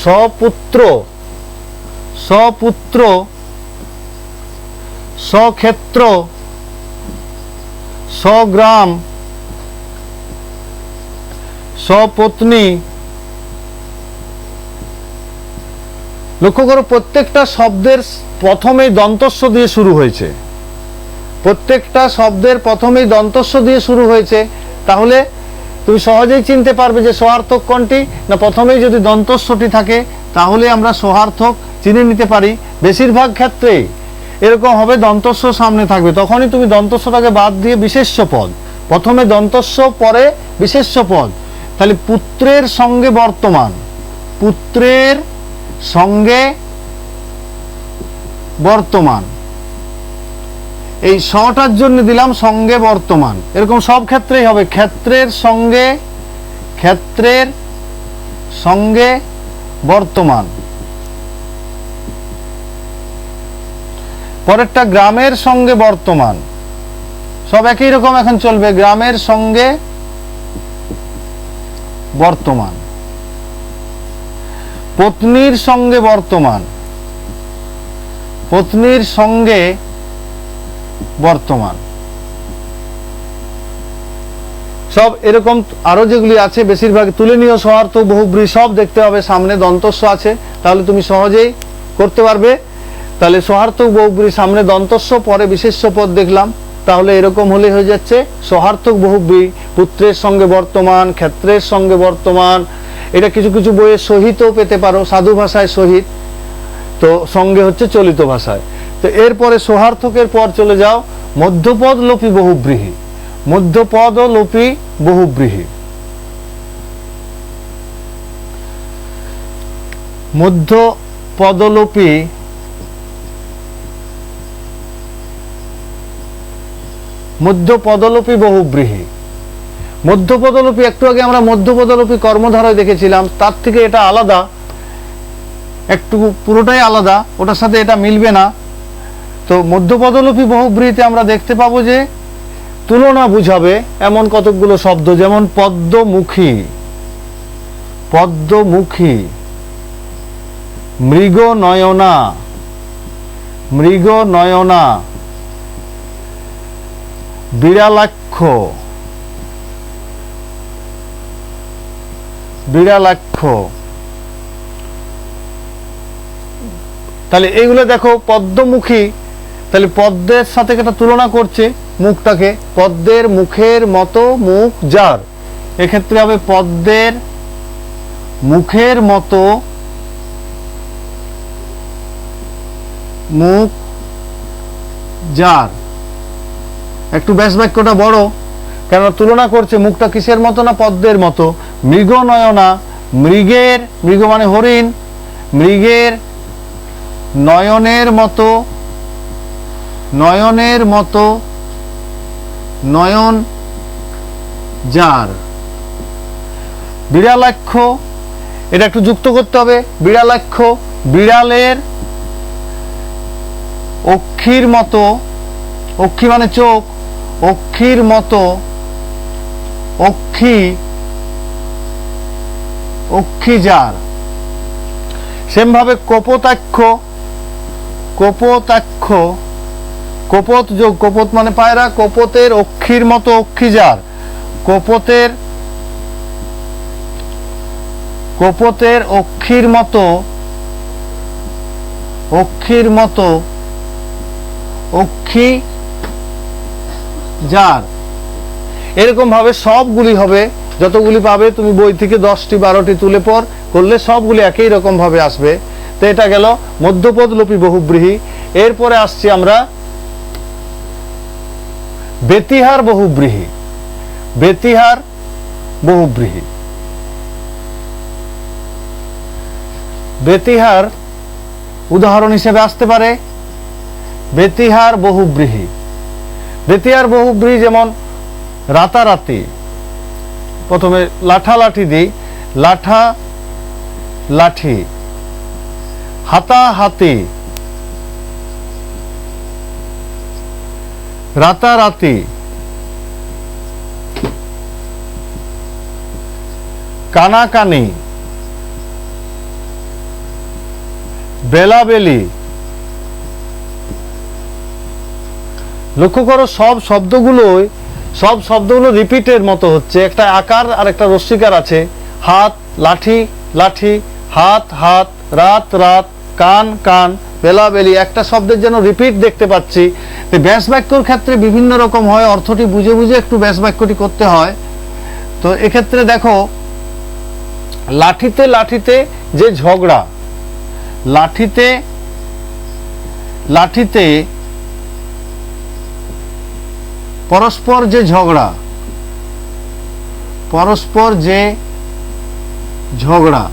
সপুত্র, সক্ষেত্র, স্বগ্রাম, সপত্নী। লক্ষ্য করো প্রত্যেকটা শব্দের প্রথমেই দন্তস্ব দিয়ে শুরু হয়েছে, প্রত্যেকটা শব্দের প্রথমেই দন্তস্ব দিয়ে শুরু হয়েছে। তাহলে তুমি সহজেই চিনতে পারবে যে সহার্থক কোনটি। না প্রথমেই যদি দন্তস্বটি থাকে তাহলে আমরা সহার্থক চিনে নিতে পারি। বেশিরভাগ ক্ষেত্রে এরকম হবে, দন্তস্ব সামনে থাকবে, তখনই তুমি দন্তস্বটাকে বাদ দিয়ে বিশেষ্য পদ, প্রথমে দন্তস্ব পরে বিশেষ্য পদ। তাহলে পুত্রের সঙ্গে বর্তমান, পুত্রের সঙ্গে বর্তমান, এই সটার জন্য দিলাম সঙ্গে বর্তমান। এরকম সব ক্ষেত্রেই হবে, ক্ষেত্রের সঙ্গে বর্তমান। পরেরটা গ্রামের সঙ্গে বর্তমান, সব একই রকম এখন চলবে, গ্রামের সঙ্গে বর্তমান। পত্নীর সঙ্গে বর্তমান, পত্নীর সঙ্গে বর্তমান। সব এরকম আরো যেগুলি আছে বেশিরভাগ তুলনীয় সহার্থক বহুব্রীহি সব দেখতে হবে, সামনে দন্তস্ব আছে, তাহলে তুমি সহজেই করতে পারবে। তাহলে সহার্থক বহুব্রীহি সামনে দন্তস্ব পরে বিশেষ্য পদ দেখলাম, তাহলে এরকম হলে হয়ে যাচ্ছে সহার্থক বহুব্রীহি। পুত্রের সঙ্গে বর্তমান, ক্ষেত্রের সঙ্গে বর্তমান, এটা কিছু কিছু বইয়ে সহিতও পেতে পারো, সাধু ভাষায় সহিত, তো সঙ্গে হচ্ছে চলিত ভাষায়। তো এরপরে সহার্থকের পর চলে যাও মধ্যপদ লোপী বহুব্রীহি। মধ্যপদ ও লোপী বহুব্রীহি। মধ্যপদলোপী বহুব্রীহি। মধ্যপদলোপী একটু আগে আমরা মধ্যপদলোপী কর্মধারয় দেখেছিলাম, তার থেকে এটা আলাদা, একটু পুরোটাই আলাদা, ওটার সাথে এটা মিলবে না। তো মধ্যপদলোপী বহুব্রীহিতে আমরা দেখতে পাবো যে তুলনা বুঝাবে এমন কতকগুলো শব্দ, যেমন পদ্মমুখী, পদ্মমুখী, মৃগনয়না, মৃগনয়না, বিড়ালাক্ষ, বিড়ালাক্ষ। তাহলে এইগুলো দেখো পদ্মমুখী, তাহলে পদ্মের সাথে একটা তুলনা করছে মুখটাকে, পদ্মের মুখের মতো মুখ যার, এক্ষেত্রে হবে পদ্মের মুখের মতো মুখ যার। একটু ব্যাস বাক্যটা বড়, কেন তুলনা করছে মুখটা কিসের মতো না পদ্মের মতো। মৃগনয়না, মৃগের, মৃগ মানে হরিণ, মৃগের নয়নের মতো, নয়নের মতো নয়ন যার। বিড়ালাক্ষ, এটা একটু যুক্ত করতে হবে, বিড়ালাক্ষ, বিড়ালের অক্ষির মতো, অক্ষি মানে চোখ, অক্ষির মতো, অক্ষি, অক্ষি যার। সেমভাবে কপোতাক্ষ, কপোতাক্ষ, কপোত যোগ কপোত মানে পায়রা, কপোতের অক্ষীর মতো অক্ষিজার, কপোতের অক্ষীর মতো অক্ষি যার, এরকম ভাবে সবগুলি হবে। যতগুলি পাবে তুমি বই থেকে 10টি 12টি তুলে পর করলে সবগুলি একই রকম ভাবে আসবে। তো এটা গেল মধ্যপদ লোপী বহুব্রীহি। এরপরে আসছি আমরা বেতিহার বহুব্রীহি। বেতিহার বহুব্রীহি, বেতিহার উদাহরণ হিসেবে আসতে পারে বেতিহার বহুব্রীহি। বেতিহার বহুব্রীহি যেমন রাতারাতি, প্রথমে লাঠা লাঠি দিই, লাঠা লাঠি, হাতা হাতি, রাতারাতি, কানাকানি, বেলাবেলি। লক্ষ্য করো সব শব্দগুলো রিপিটের মতো হচ্ছে, একটা আকার আর একটা রস্যিকার আছে। হাত লাঠি লাঠি, হাত হাত, রাত রাত, কান কান, বেলাবেলি, একটা শব্দের যেন রিপিট দেখতে পাচ্ছি। ব্যাস বাক্যর ক্ষেত্রে বিভিন্ন রকম হয়, অর্থটি বুঝে বুঝে একটু ব্যাস বাক্যটি করতে হয়। তো এক্ষেত্রে দেখো লাঠিতে লাঠিতে যে ঝগড়া, লাঠিতে লাঠিতে পরস্পর যে ঝগড়া, পরস্পর যে ঝগড়া,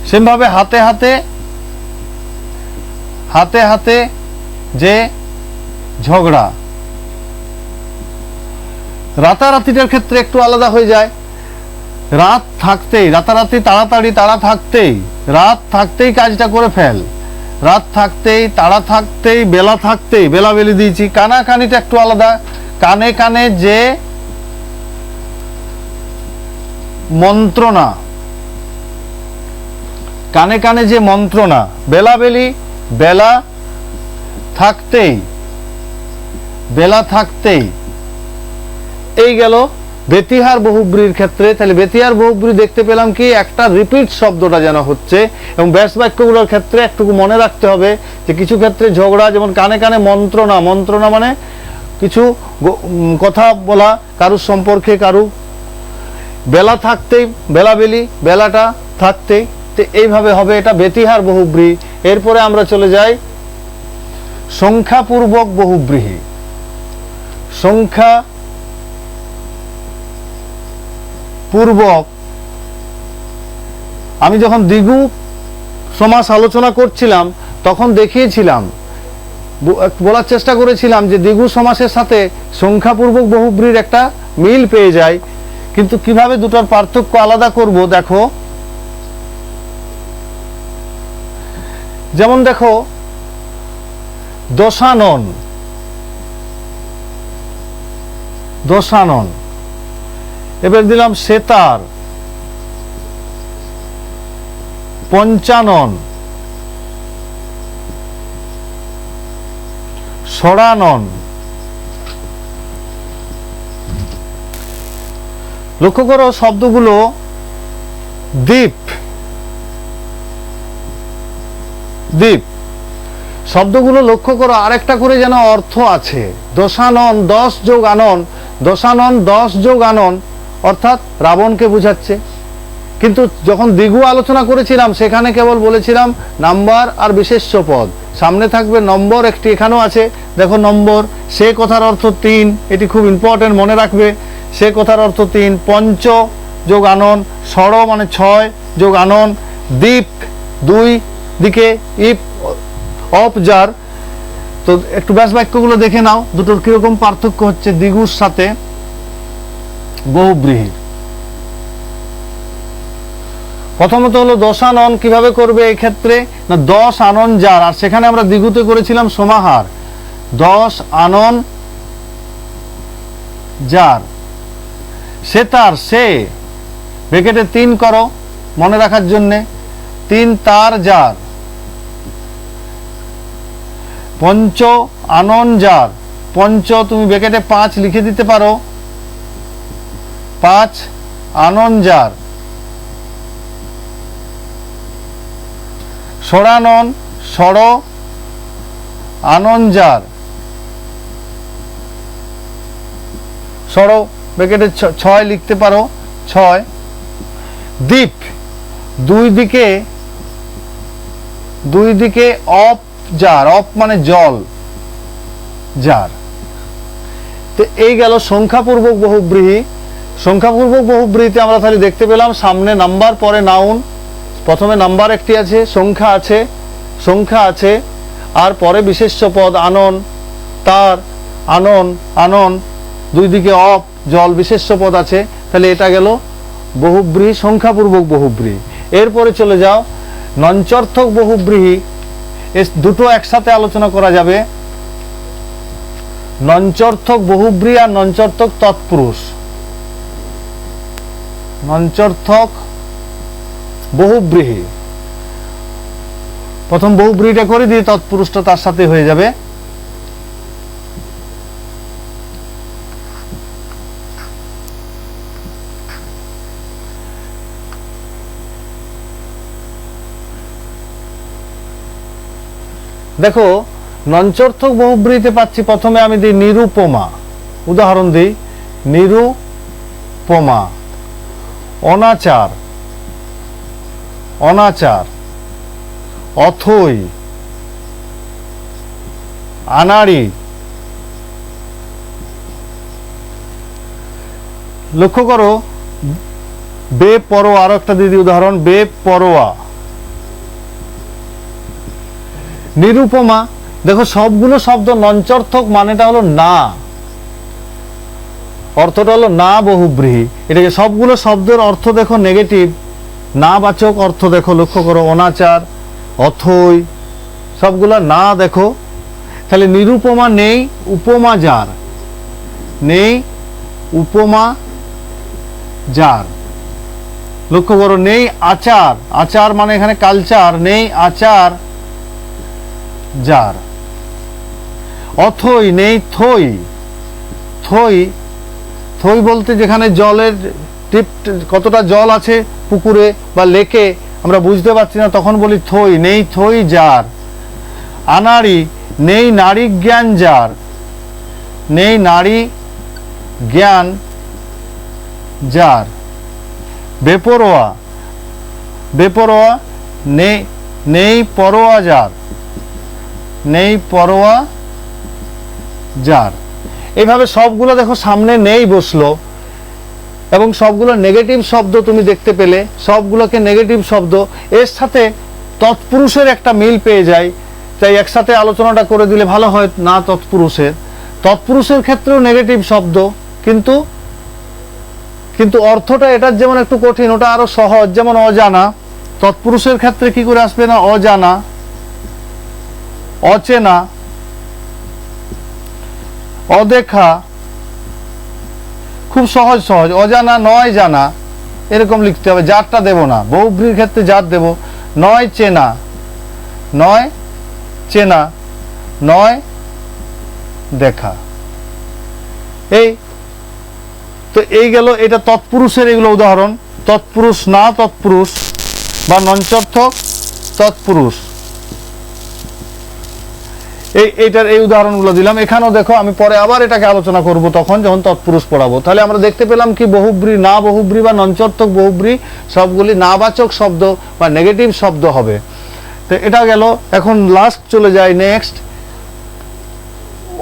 সেভাবে হাতে হাতে, হাতে হাতে যে ঝগড়া। রাতারাতিটার ক্ষেত্রে একটু আলাদা হয়ে যায়। রাত থাকতেই, রাতারাতি তাড়াতাড়ি, তাড়া থাকতেই, রাত থাকতেই কাজটা করে ফেল, রাত থাকতেই, তাড়া থাকতেই, বেলা থাকতেই, বেলা বেলি দিয়েছি। কানাকানিটা একটু আলাদা। কানে কানে যে মন্ত্রণা, কানে কানে যে মন্ত্রণা। বেলাবেলি, বেলা থাকতেই, বেলা থাকতেই। এই গেল বেতিহার বহুব্রীর ক্ষেত্রে। তাহলে বেতিহার বহুব্রী দেখতে পেলাম কি একটা রিপিট শব্দটা যেন হচ্ছে। এবং ব্যাস বাক্যগুলোর ক্ষেত্রে একটুকু মনে রাখতে হবে যে কিছু ক্ষেত্রে ঝগড়া, যেমন কানে কানে মন্ত্রণা, মন্ত্রণা মানে কিছু কথা বলা কারুর সম্পর্কে, কারু। বেলা থাকতেই, বেলাবেলি, বেলাটা থাকতেই। তো এইভাবে হবে, এটা বেতিহার বহুব্রী। এরপরে আমরা চলে যাই সংখ্যাপূর্বক বহুব্রীহি। সংখ্যা পূর্বক, আমি যখন দ্বিগু সমাস আলোচনা করছিলাম তখন দেখিয়েছিলাম, বলার চেষ্টা করেছিলাম যে দ্বিগু সমাসের সাথে সংখ্যাপূর্বক বহুব্রীর একটা মিল পেয়ে যায়। কিন্তু কিভাবে দুটোর পার্থক্য আলাদা করব দেখো। যেমন দেখো দশানন, দশানন। এবার দিলাম সেতার, পঞ্চানন, ষড়ানন। লক্ষ্য করো শব্দগুলো দ্বীপ, দ্বীপ শব্দগুলো লক্ষ্য করো আরেকটা করে যেন অর্থ আছে। দশানন, 10 যোগ আনন, দশানন 10 যোগ আনন অর্থাৎ রাবণকে বোঝাচ্ছে। কিন্তু যখন দ্বিগু আলোচনা করেছিলাম সেখানে কেবল বলেছিলাম নাম্বার আর বিশেষ্য পদ, সামনে থাকবে নম্বর একটি, এখানেও আছে দেখো নম্বর। সে কথার অর্থ 3, এটি খুব ইম্পর্টেন্ট, মনে রাখবে। সে কথার অর্থ 3। পঞ্চ যোগ আনন, ষড় মানে 6 যোগ আনন, দ্বীপ 2 দিকে, ইপ অপ যার। তো একটু ব্যাস বাক্যগুলো দেখে নাও, দুটোর কিরকম পার্থক্য হচ্ছে দ্বিগুর সাথে বহুব্রীহির। প্রথমত হলো দশানন কিভাবে করবে এই ক্ষেত্রে না, 10 আনন যার, আর সেখানে আমরা দ্বিগুতে করেছিলাম সমাহার। 10 আনন যার, সে তার, সে ব্রেকেটে 3 করো মনে রাখার জন্যে, তিন তার যার, পঞ্চ আনন যার, পঞ্চ তুমি ব্র্যাকেটে 5 লিখে দিতে পারো, 5 আনন যার, ষড়ানন ষড় আনন যার, ষড় ব্র্যাকেটে 6 লিখতে পারো, 6 দ্বীপ, দুই দিকে অপ যার, অপ মানে জল যার। তো এই গেল সংখ্যাপূর্বক বহুব্রীহি। সংখ্যাপূর্বক বহুব্রীহিতে আমরা তাহলে দেখতে পেলাম সামনে নাম্বার, পরে নাউন। প্রথমে নাম্বার একটি আছে, সংখ্যা আছে, আর পরে বিশেষ্য পদ আনন, তার, আনন, দুই দিকে অপ জল, বিশেষ্য পদ আছে। তাহলে এটা গেল বহুব্রীহি, সংখ্যাপূর্বক বহুব্রীহি। এরপরে চলে যাও নঞ্চর্থক বহুব্রীহি। দুটো একসাথে আলোচনা করা যাবে, নঞ্চর্থক বহুব্রীহি আর নঞ্চর্থক তৎপুরুষ। নঞ্চর্থক বহুব্রীহি, প্রথম বহুব্রীহিটা করে দিয়ে তৎপুরুষটা তার সাথে হয়ে যাবে। দেখো নঞ্চর্থক বহুব্রীহিতে পাচ্ছি, প্রথমে আমি দিই নিরুপমা, উদাহরণ দিই, নিরুপমা, অনাচার, অথৈ, আনাড়ি। লক্ষ্য করো বেপরোয়া, আরো একটা দিদি উদাহরণ, বেপরোয়া। নিরুপমা, দেখো সবগুলো শব্দ নঞ্চর্থক, মানেটা হলো না, অর্থটা হলো না বহুব্রীহি। এটাকে সবগুলো শব্দের অর্থ দেখো নেগেটিভ, না বাচক অর্থ দেখো, লক্ষ্য করো অনাচার, অথৈ, সবগুলো না দেখো। তাহলে নিরুপমা নেই উপমা যার, নেই উপমা যার। লক্ষ্য করো নেই আচার, আচার মানে এখানে কালচার, নেই আচার যার। অথৈ নেই থই, থই বলতে যেখানে জলের টিপ, কতটা জল আছে পুকুরে বা লেকে আমরা বুঝতে পারছি না, তখন বলি থই, নেই থই যার। আনাড়ি নেই নারী জ্ঞান যার, নেই নারী জ্ঞান যার। বেপরোয়া নেই পরোয়া যার, নেই পরোয়া যার। এইভাবে সবগুলো দেখো সামনে নেই বসলো, এবং সবগুলো নেগেটিভ শব্দ তুমি দেখতে পেলে, সবগুলোকে নেগেটিভ শব্দ, এর সাথে তৎপুরুষের একটা মিল পেয়ে যায়। তাই একসাথে আলোচনাটা করে দিলে ভালো হয়। না তৎপুরুষের ক্ষেত্রেও নেগেটিভ শব্দ, কিন্তু অর্থটা এটার যেমন একটু কঠিন, ওটা আরো সহজ। যেমন অজানা, তৎপুরুষের ক্ষেত্রে কি করে আসবে না, অজানা, অচেনা, অদেখা, খুব সহজ, অজানা নয় জানা, এরকম লিখতে হবে। জাতটা দেব না, বহুব্রীহির ক্ষেত্রে জাত দেব। নয় চেনা, নয় দেখা। এই গেল, এটা তৎপুরুষের এগুলো উদাহরণ। তৎপুরুষ না তৎপুরুষ বা নঞ্চর্থক তৎপুরুষ, এইটার এই উদাহরণগুলো দিলাম। এখানেও দেখো আমি পরে আবার এটাকে আলোচনা করব তখন, যখন তৎপুরুষ পড়াবো। তাহলে আমরা দেখতে পেলাম কি বহুব্রীহি, না বহুব্রীহি বা নঞ্চর্থক বহুব্রীহি সবগুলি নাবাচক শব্দ বা নেগেটিভ শব্দ হবে। তো এটা গেল। এখন লাস্ট চলে যায় নেক্সট,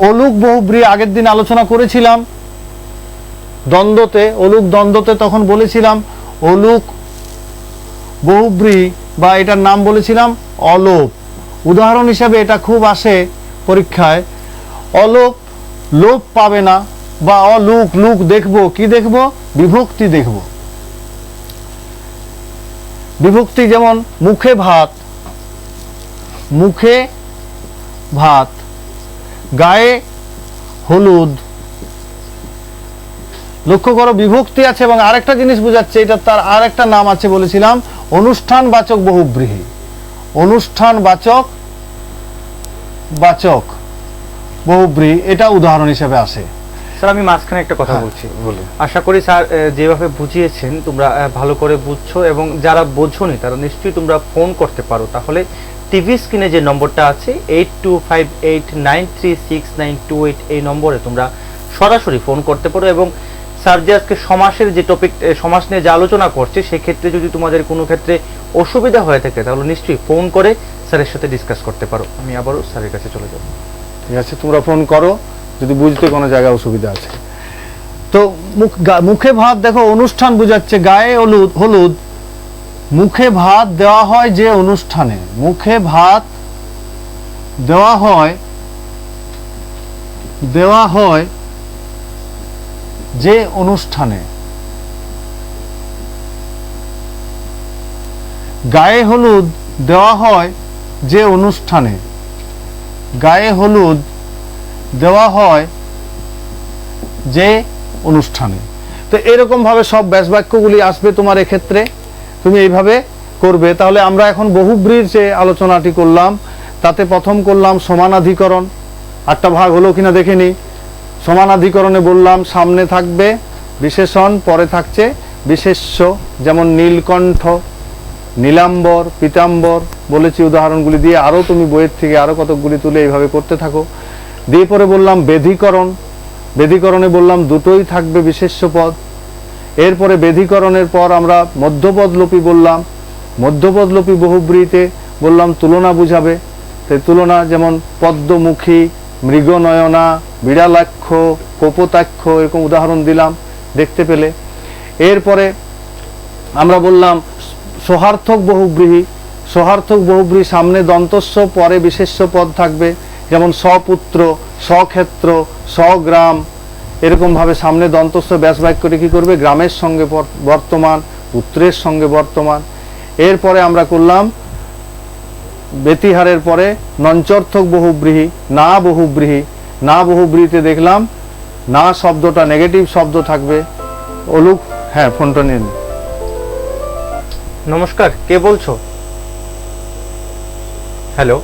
অলুক বহুব্রীহি। আগের দিন আলোচনা করেছিলাম দ্বন্দ্বতে, অলুক দ্বন্দ্বতে, তখন বলেছিলাম অলুক বহুব্রীহি বা এটার নাম বলেছিলাম অলোপ। উদাহরণ হিসাবে এটা খুব আসে পরীক্ষায়। অলোপ, লোপ পাবে না, বা অলুক, লুক দেখবো, কি দেখবো, বিভক্তি দেখবো। বিভক্তি যেমন মুখে ভাত, গায়ে হলুদ, লক্ষ্য করো বিভক্তি আছে এবং আরেকটা জিনিস বোঝাচ্ছে, এটা তার আরেকটা নাম আছে বলেছিলাম, অনুষ্ঠানবাচক বহুব্রীহি। অনুষ্ঠানবাচক বহুব্রীহি, এটা উদাহরণ হিসেবে আসে। স্যার আমি মাঝখানে একটা কথা বলছি, আশা করি স্যার যেভাবে বুঝিয়েছেন তোমরা ভালো করে বুঝছো, এবং যারা বোঝোনি তারা নিশ্চয়ই তোমরা ফোন করতে পারো। তাহলে টিভি স্ক্রিনে যে নম্বরটা আছে 8258936928, এই নম্বরে তোমরা সরাসরি ফোন করতে পারো। এবং স্যার যে আজকে সমাসের যে টপিক, সমাস নিয়ে যে আলোচনা করছে, সেক্ষেত্রে যদি তোমাদের কোনো ক্ষেত্রে অসুবিধা হয়ে থাকে তাহলে নিশ্চয়ই ফোন করে স্যারের সাথে ডিসকাস করতে পারো। আমি আবারও স্যারের কাছে চলে যাব। ঠিক আছে, তোমরা ফোন করো যদি বুঝতে কোনো জায়গায় অসুবিধা আছে। তো মুখে ভাত, দেখো অনুষ্ঠান বোঝাচ্ছে, গায়ে হলুদ, মুখে ভাত দেওয়া হয় যে অনুষ্ঠানে, মুখে ভাত দেওয়া হয় যে অনুষ্ঠানে, গায়ে হলুদ দেওয়া হয় যে অনুষ্ঠানে, গায়ে হলুদ দেওয়া হয় যে অনুষ্ঠানে। তো এরকম ভাবে সব ব্যাস বাক্যগুলি আসবে তোমার এক্ষেত্রে, তুমি এইভাবে করবে। তাহলে আমরা এখন বহুব্রীর যে আলোচনাটি করলাম, তাতে প্রথম করলাম সমানাধিকরণ। 8টা ভাগ হলো কিনা দেখে নি। সমানাধিকরণে বললাম সামনে থাকবে বিশেষণ, পরে থাকছে বিশেষ্য, যেমন নীলকণ্ঠ, নীলাম্বর, পীতাম্বর বলেছি উদাহরণগুলি দিয়ে। আরও তুমি বইয়ের থেকে আরও কতকগুলি তুলে এইভাবে করতে থাকো। দিয়ে পরে বললাম বেধিকরণ, বেধিকরণে বললাম দুটোই থাকবে বিশেষ্য পদ। এরপরে বেধিকরণের পর আমরা মধ্যপদলোপী বললাম, মধ্যপদলোপী বহুব্রীতে বললাম তুলনা বুঝাবে। তাই তুলনা যেমন পদ্মমুখী, মৃগনয়না, বিড়ালাক্ষ, কপোতাক্ষ, এরকম উদাহরণ দিলাম, দেখতে পেলে। এরপরে আমরা বললাম সহার্থক বহুব্রীহি। সহার্থক বহুব্রীহি সামনে দন্তস্ব, পরে বিশেষ্য পদ থাকবে, যেমন সপুত্র, সক্ষেত্র, সগ্রাম, এরকমভাবে সামনে দন্তস্ব ব্যাস বাক্যটি কী করবে, গ্রামের সঙ্গে বর্তমান, পুত্রের সঙ্গে বর্তমান। এরপরে আমরা করলাম বেতিহারের পরে নঞ্চর্থক বহুব্রীহি, না বহুব্রীহি। না বহুব্রীহিতে দেখলাম না শব্দটা নেগেটিভ শব্দ থাকবে। অলুক, হ্যাঁ ফোনটা নিন। নমস্কার, কে বলছো? হ্যালো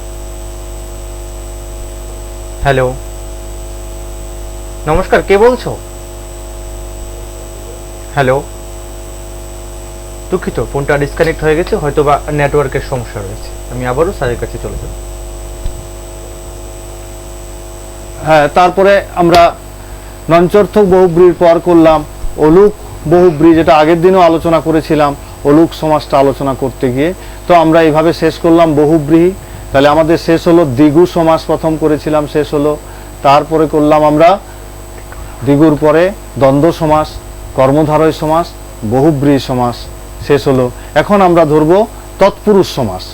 হ্যালো, নমস্কার, কে বলছো? হ্যালো, দুঃখিত, ফোনটা ডিসকানেক্ট হয়ে গেছে, হয়তো বা নেটওয়ার্কের সমস্যা রয়েছে। আমি আবারও স্যারের কাছে চলে যাব। হ্যাঁ, তারপরে আমরা নঞ্চর্থক বহুব্রীর পর করলাম অলুক বহুব্রী, যেটা আগের দিনও আলোচনা করেছিলাম অলুক সমাসটা আলোচনা করতে গিয়ে। তো আমরা এইভাবে শেষ করলাম বহুব্রীহি। তাহলে আমাদের শেষ হলো দ্বিগু সমাস, প্রথম করেছিলাম, শেষ হলো। তারপরে করলাম আমরা দ্বিগুর পরে দ্বন্দ্ব সমাস, কর্মধারয় সমাস, বহুব্রীহি সমাস, শেষ হলো। এখন আমরা ধরবো তৎপুরুষ সমাস,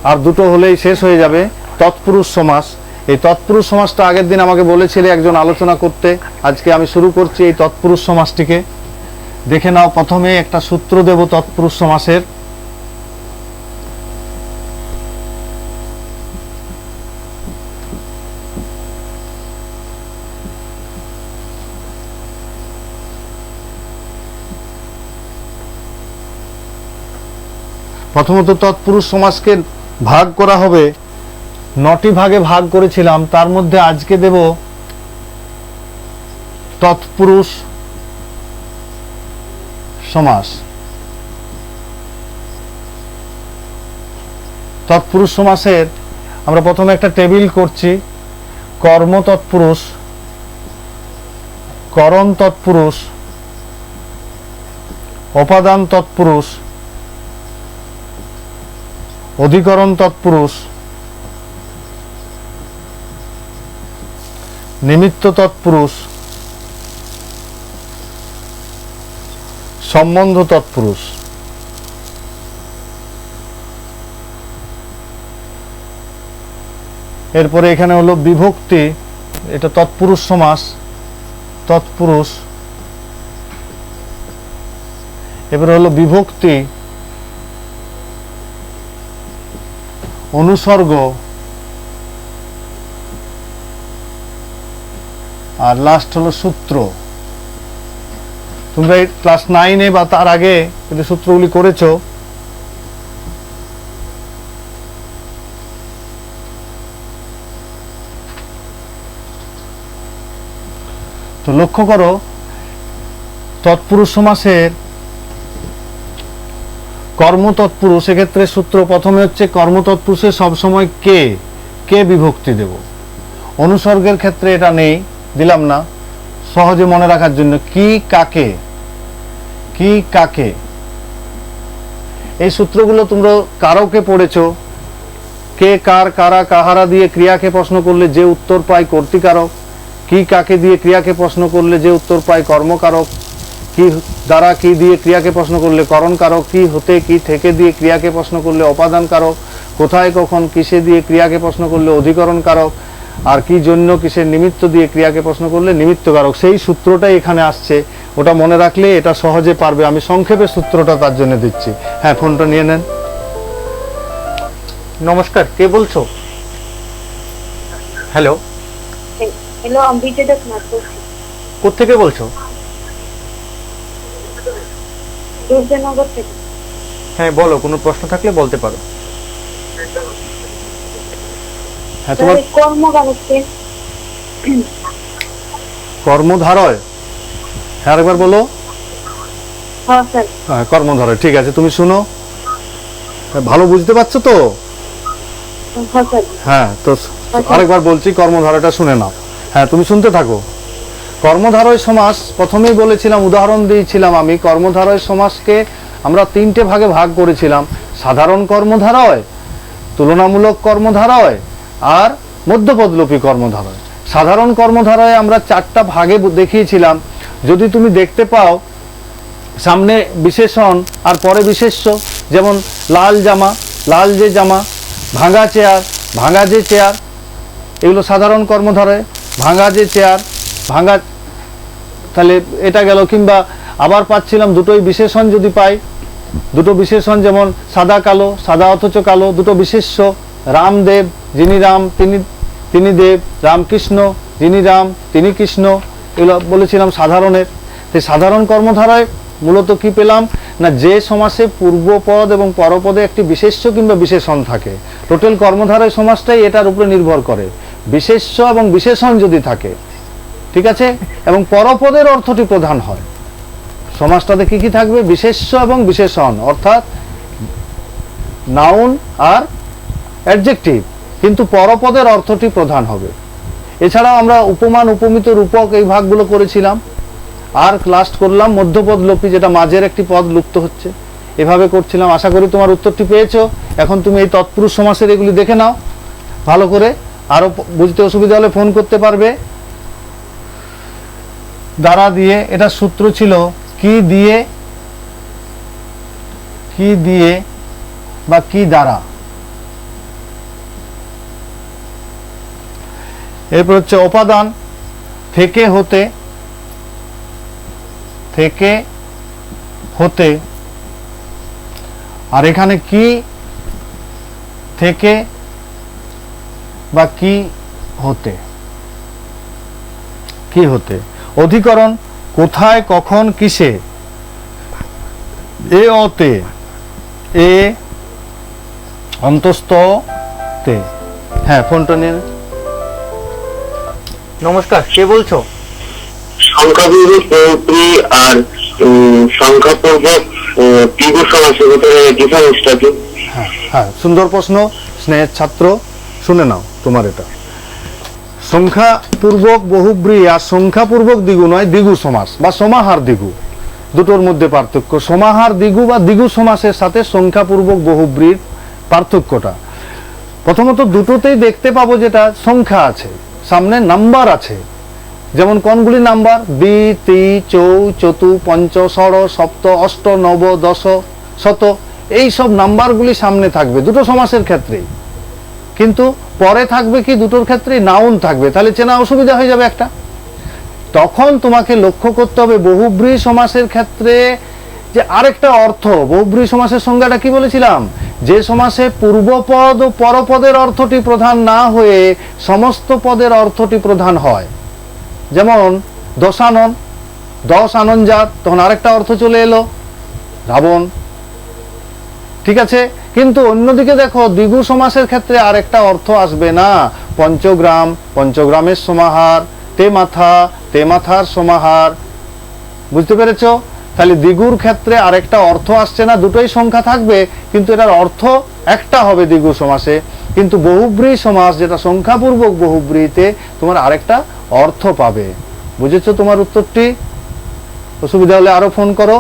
আর দুটো হলেই শেষ হয়ে যাবে। তৎপুরুষ সমাস, এই তৎপুরুষ সমাসটা আগের দিন আমাকে বলেছিলে একজন আলোচনা করতে, আজকে আমি শুরু করছি এই তৎপুরুষ সমাসটিকে। দেখে নাও, প্রথমে একটা সূত্র দেব তৎপুরুষ সমাসের। প্রথমত তৎপুরুষ সমাসকে ভাগ করা হবে, 9টি ভাগে ভাগ করেছিলাম, তার মধ্যে আজকে দেব তৎপুরুষ সমাস। তৎপুরুষ সমাসের আমরা প্রথমে একটা টেবিল করছি। কর্ম তৎপুরুষ, করণ তৎপুরুষ, অপাদান তৎপুরুষ, অধিকরণ তৎপুরুষ, নিমিত্ত তৎপুরুষ, সম্বন্ধ তৎপুরুষ। এরপরে এখানে হলো বিভক্তি, এটা তৎপুরুষ সমাস, তৎপুরুষ। এবারে হলো বিভক্তি, অনুসর্গ, আর লাস্ট হলো সূত্র। তোমরা ক্লাস 9-এ বা তার আগে কিন্তু সূত্রগুলি করেছো। তো লক্ষ্য করো তৎপুরুষ সমাসের কর্ম তৎপুরুষ, সেক্ষেত্রে সূত্র প্রথমে হচ্ছে কর্ম তৎপুরুষে সবসময় কে কে বিভক্তি দেব। অনুসর্গের ক্ষেত্রে এটা নেই, দিলাম না, সহজে মনে রাখার জন্য কি কাকে, কি কাকে। এই সূত্রগুলো তোমরা কারকে পড়েছো। কে কার কারা কাহারা দিয়ে ক্রিয়াকে প্রশ্ন করলে যে উত্তর পায় কর্তৃকারক, কি কাকে দিয়ে ক্রিয়াকে প্রশ্ন করলে যে উত্তর পায় কর্মকারক, কি দ্বারা কি দিয়ে ক্রিয়াকে প্রশ্ন করলে করণকারক, কি হতে কি থেকে দিয়ে ক্রিয়াকে প্রশ্ন করলে অপাদান কারক, কোথায় কখন কিসে দিয়ে ক্রিয়াকে প্রশ্ন করলে অধিকরণ কারক, আর কি জন্য কিসের নিমিত্ত দিয়ে ক্রিয়াকে প্রশ্ন করলে নিমিত্ত কারক। সেই সূত্রটাই এখানে আসছে, ওটা মনে রাখলে এটা সহজে পারবে। আমি সংক্ষেপে সূত্রটা তার জন্য দিচ্ছি। হ্যাঁ, ফোনটা নিয়ে নেন। নমস্কার, কে বলছো? হ্যালো, হ্যালো, আমি বিজয় দাসনাথ বলছি, কোত্থেকে বলছো? দুর্জয়নগর থেকে। হ্যাঁ বলো, কোনো প্রশ্ন থাকলে বলতে পারো। হ্যাঁ, তোমার কর্মকারককে কর্মধারয়, হ্যাঁ আরেকবার বলো। হ্যাঁ স্যার। হ্যাঁ, কর্মধারয়, ঠিক আছে। তুমি শুনো, ভালো বুঝতে পারছো তো? হ্যাঁ স্যার। হ্যাঁ, তো আরেকবার বলছি, কর্মধারয়টা শুনে নাও। হ্যাঁ, তুমি শুনতে থাকো। কর্মধারয় সমাস প্রথমেই বলেছিলাম, উদাহরণ দিয়েছিলাম আমি। কর্মধারয় সমাসকে আমরা 3টে ভাগে ভাগ করেছিলাম: সাধারণ কর্মধারয়, তুলনামূলক কর্মধারয় আর মধ্যপদলোপী কর্মধারয়। সাধারণ কর্মধারয় আমরা 4টা ভাগে দেখিয়েছিলাম। যদি তুমি দেখতে পাও সামনে বিশেষণ আর পরে বিশেষ্য, যেমন লাল জামা, লাল যে জামা, ভাঙা চেয়ার, ভাঙা যে চেয়ার, এগুলো সাধারণ কর্মধারয়। ভাঙা যে চেয়ার, ভাঙা, তাহলে এটা গেল। কিংবা আবার পাচ্ছিলাম দুটোই বিশেষণ, যদি পাই দুটো বিশেষণ, যেমন সাদা কালো, সাদা অথচ কালো, দুটো বিশেষ্য। রামদেব, যিনি রাম তিনি দেব, রামকৃষ্ণ, যিনি রাম তিনি কৃষ্ণ, এগুলো বলেছিলাম সাধারণের। তো সাধারণ কর্মধারায় মূলত কি পেলাম না, যে সমাসে পূর্বপদ এবং পরপদে একটি বিশেষ্য কিংবা বিশেষণ থাকে। টোটাল কর্মধারয় সমাসটাই এটার উপরে নির্ভর করে। বিশেষ্য এবং বিশেষণ যদি থাকে, ঠিক আছে, এবং পরপদের অর্থটি প্রধান হয়, সমাসটাতে কি কি থাকবে? বিশেষ্য এবং বিশেষণ, অর্থাৎ নাউন আর অ্যাডজেক্টিভ, কিন্তু পরপদের অর্থটি প্রধান হবে। এছাড়াও আমরা উপমান, উপমিত, রূপক এই ভাগগুলো করেছিলাম। আর লাস্ট করলাম মধ্যপদ লোপী, যেটা মাঝের একটি পদ লুপ্ত হচ্ছে, এভাবে করছিলাম। আশা করি তোমার উত্তরটি পেয়েছো। এখন তুমি এই তৎপুরুষ সমাসের এগুলি দেখে নাও ভালো করে। আরো বুঝতে অসুবিধা হলে ফোন করতে পারবে। দ্বারা দিয়ে, এটা সূত্র ছিল কি দিয়ে, কি দিয়ে বা কি দ্বারা। এরপর হচ্ছে উপাদান, থেকে হতে, থেকে হতে, আর এখানে কি থেকে বা কি হতে, কি হতে। অধিকরণ, কোথায় কখন কিসে, এ অতে, এ অন্তস্থ তে। হ্যাঁ, ফোনটা নিয়ে। নমস্কার, কে বলছো? সংখ্যাপূর্বক বহুব্রী আর সংখ্যাপূর্বক ত্রিভুজ সমাসের ভিতরে ডিফারেন্সটা কি? হ্যাঁ হ্যাঁ, সুন্দর প্রশ্ন স্নেহের ছাত্র, শুনে নাও তোমার এটা। সংখ্যাপূর্বক বহুব্রী আর সংখ্যাপূর্বক দ্বিগু নয়, দ্বিগু সমাস বা সমাহার দ্বিগু, দুটোর মধ্যে পার্থক্য। সমাহার দ্বিগু বা দ্বিগু সমাসের সাথে সংখ্যাপূর্বক বহুব্রীর পার্থক্যটা, প্রথমত দুটোতেই দেখতে পাবো যেটা সংখ্যা আছে, সামনে নাম্বার আছে। যেমন কোনগুলি নাম্বার? দ্বি, ত্রি, চৌ, চতু, পঞ্চ, ষড়, সপ্ত, অষ্ট, নব, দশ, শত, এই সব নাম্বারগুলি সামনে থাকবে দুটো সমাসের ক্ষেত্রেই। কিন্তু পরে থাকবে কি? দুটোর ক্ষেত্রেই নাউন থাকবে। তাহলে চেনা অসুবিধা হয়ে যাবে একটা। তখন তোমাকে লক্ষ্য করতে হবে বহুব্রী সমাসের ক্ষেত্রে যে আরেকটা অর্থ। বহুব্রী সমাসের সংজ্ঞাটা কি বলেছিলাম? যে সমাসে পূর্বপদ ও পরপদের অর্থটি প্রধান না হয়ে সমস্ত পদের অর্থটি প্রধান হয়। যেমন দশানন, 10 আননজাত, তখন আরেকটা অর্থ চলে এলো রাবণ। ঠিক আছে, কিন্তু অন্যদিকে দেখো দ্বিগু সমাসের ক্ষেত্রে আরেকটা অর্থ আসবে না। পঞ্চগ্রাম, পঞ্চগ্রামের সমাহার, তে মাথার সমাহার। বুঝতে পেরেছো? তাহলে দ্বিগুর ক্ষেত্রে আরেকটা অর্থ আসছে না, দুটোই সংখ্যা থাকবে কিন্তু এটার অর্থ একটা হবে দ্বিগু সমাসে। কিন্তু বহুব্রী সমাস যেটা সংখ্যাপূর্বক বহুব্রীতে তোমার আরেকটা অর্থ পাবে। বুঝেছো তোমার উত্তরটি? অসুবিধা হলে আরো ফোন করো।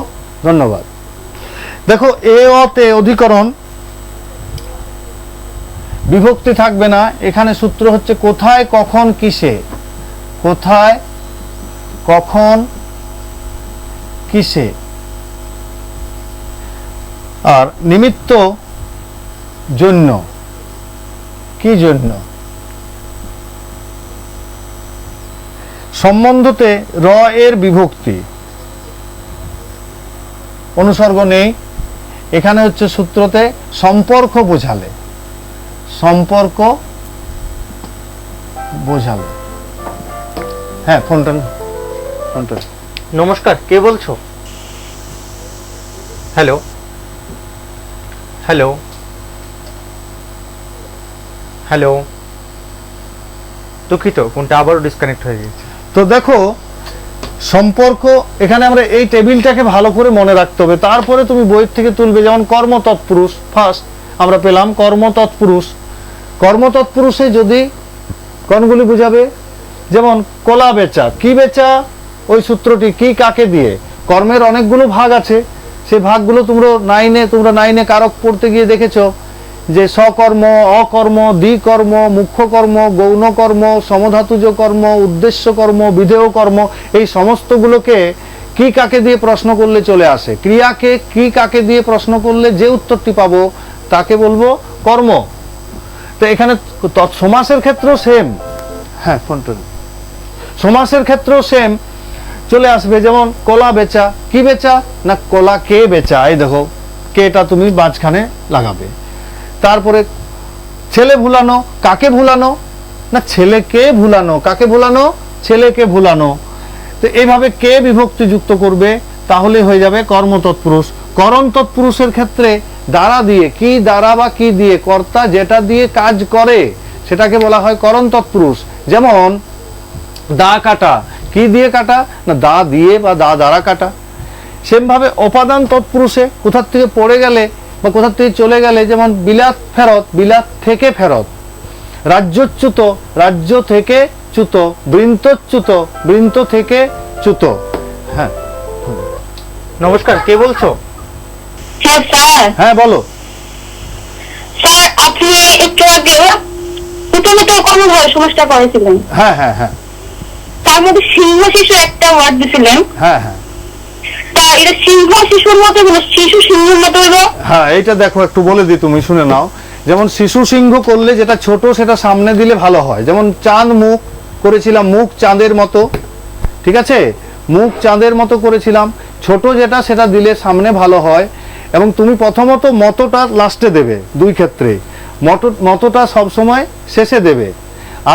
ধন্যবাদ। দেখো এ অতে অধিকরণ বিভক্তি থাকবে না, এখানে সূত্র হচ্ছে কোথায় কখন কিসে, কোথায় কখন কিসে। আর নিমিত্ত জন্য, কি জন্য। সম্বন্ধতে র এর বিভক্তি, অনুসর্গ নেই, এখানে হচ্ছে সূত্রতে সম্পর্ক বোঝালে, সম্পর্ক বোঝালে। হ্যাঁ, ফোনটা। নমস্কার, কে বলছো? হ্যালো হ্যালো হ্যালো, দুঃখিত, ফোনটা আবারও ডিসকানেক্ট হয়ে গেছে। তো দেখো সম্পর্ক, এখানে আমরা এই টেবিলটাকে ভালো করে মনে রাখতে হবে, তারপরে তুমি বইয়ের থেকে তুলবে। যেমন কর্ম তৎপুরুষ, ফার্স্ট আমরা পেলাম কর্ম তৎপুরুষ। কর্ম তৎপুরুষে যদি কোনগুলি বুঝাবে, যেমন কলা বেচা, কি বেচা, ওই সূত্রটি কি কাকে দিয়ে। কর্মের অনেকগুলো ভাগ আছে, সেই ভাগগুলো তোমরা নাইনে কারক পড়তে গিয়ে দেখেছো যে সকর্ম, অকর্ম, দ্বিকর্ম, মুখ্য কর্ম, গৌণ কর্ম, সমধাতুজ কর্ম, উদ্দেশ্য কর্ম, বিধেয় কর্ম, এই সমস্তগুলোকে কি কাকে দিয়ে প্রশ্ন করলে চলে আসে। ক্রিয়াকে কি কাকে দিয়ে প্রশ্ন করলে যে উত্তরটি পাবো তাকে বলবো কর্ম। তো এখানে সমাসের ক্ষেত্রেও সেম। হ্যাঁ, ফোনটা। সমাসের ক্ষেত্রেও সেম চলে আসবে। যেমন কলা বেচা, কি বেচা না কলা কে বেচা, এই দেখো কেটা তুমি মাঝখানে লাগাবে। তারপরে ছেলে ভুলানো, কাকে ভুলানো না ছেলেকে ভুলানো, কাকে ভুলানো, ছেলেকে ভুলানো। তো এইভাবে কে বিভক্তি যুক্ত করবে, তাহলে হয়ে যাবে কর্ম তৎপুরুষ। করণ তৎপুরুষের ক্ষেত্রে দ্বারা দিয়ে, কি দ্বারা বা কি দিয়ে, কর্তা যেটা দিয়ে কাজ করে সেটাকে বলা হয় করণ তৎপুরুষ। যেমন দা কাটা, কি দিয়ে কাটা না দা দিয়ে বা দা দ্বারা কাটা। সেমভাবে অপাদান তৎপুরুষে কোথার থেকে পড়ে গেলে বা কোথার থেকে চলে গেলে, যেমন বিলাত ফেরত, বিলাত থেকে ফেরত। রাজ্যচ্যুত, রাজ্য থেকে চ্যুত। বৃন্তচ্যুত, বৃন্ত থেকে চ্যুত। হ্যাঁ, নমস্কার, কে বলছো? হ্যাঁ স্যার। হ্যাঁ বলো। স্যার আপনি একটু আগে প্রথমে তো কর্মধারয় সমাসটা করেছিলেন, হ্যাঁ হ্যাঁ হ্যাঁ তার মধ্যে সিংহ শিশু একটা ওয়ার্ড দিছিলেন। হ্যাঁ হ্যাঁ তা এটা সিংহ শিশুর মতো হলো, শিশু সিংহের মতো হলো। হ্যাঁ, এইটা দেখো একটু বলে দিই, তুমি শুনে নাও। যেমন শিশু সিংহ করলে যেটা ছোট সেটা সামনে দিলে ভালো হয়। যেমন চাঁদ মুখ করেছিলাম, মুখ চাঁদের মতো, ঠিক আছে, মুখ চাঁদের মতো করেছিলাম। ছোট যেটা সেটা দিলে সামনে ভালো হয়। এবং তুমি প্রথমত মতটা লাস্টে দেবে, দুই ক্ষেত্রে মতটা সবসময় শেষে দেবে।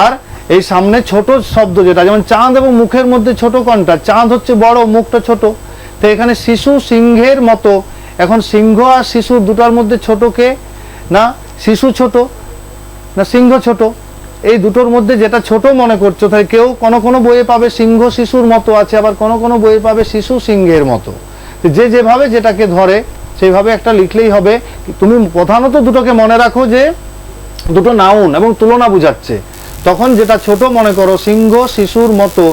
আর এই সামনে ছোট শব্দ যেটা, যেমন চাঁদ এবং মুখের মধ্যে ছোট কোনটা, চাঁদ হচ্ছে বড়, মুখটা ছোট। তো এখানে শিশু সিংহের মতো, এখন সিংহ আর শিশু দুটার মধ্যে ছোট কে না শিশু ছোট না সিংহ ছোট, এই দুটোর মধ্যে যেটা ছোট মনে করছো। তাই কেউ কোনো বইয়ে পাবে সিংহ শিশুর মতো আছে, আবার কোনো বইয়ে পাবে শিশু সিংহের মতো। যে যেভাবে যেটাকে ধরে সেইভাবে একটা লিখলেই হবে। তুমি প্রধানত দুটোকে মনে রাখো যে দুটো নাউন এবং তুলনা বুঝাচ্ছে। তখন যেটা ছোট মনে করো, সিংহ শিশুর মতো,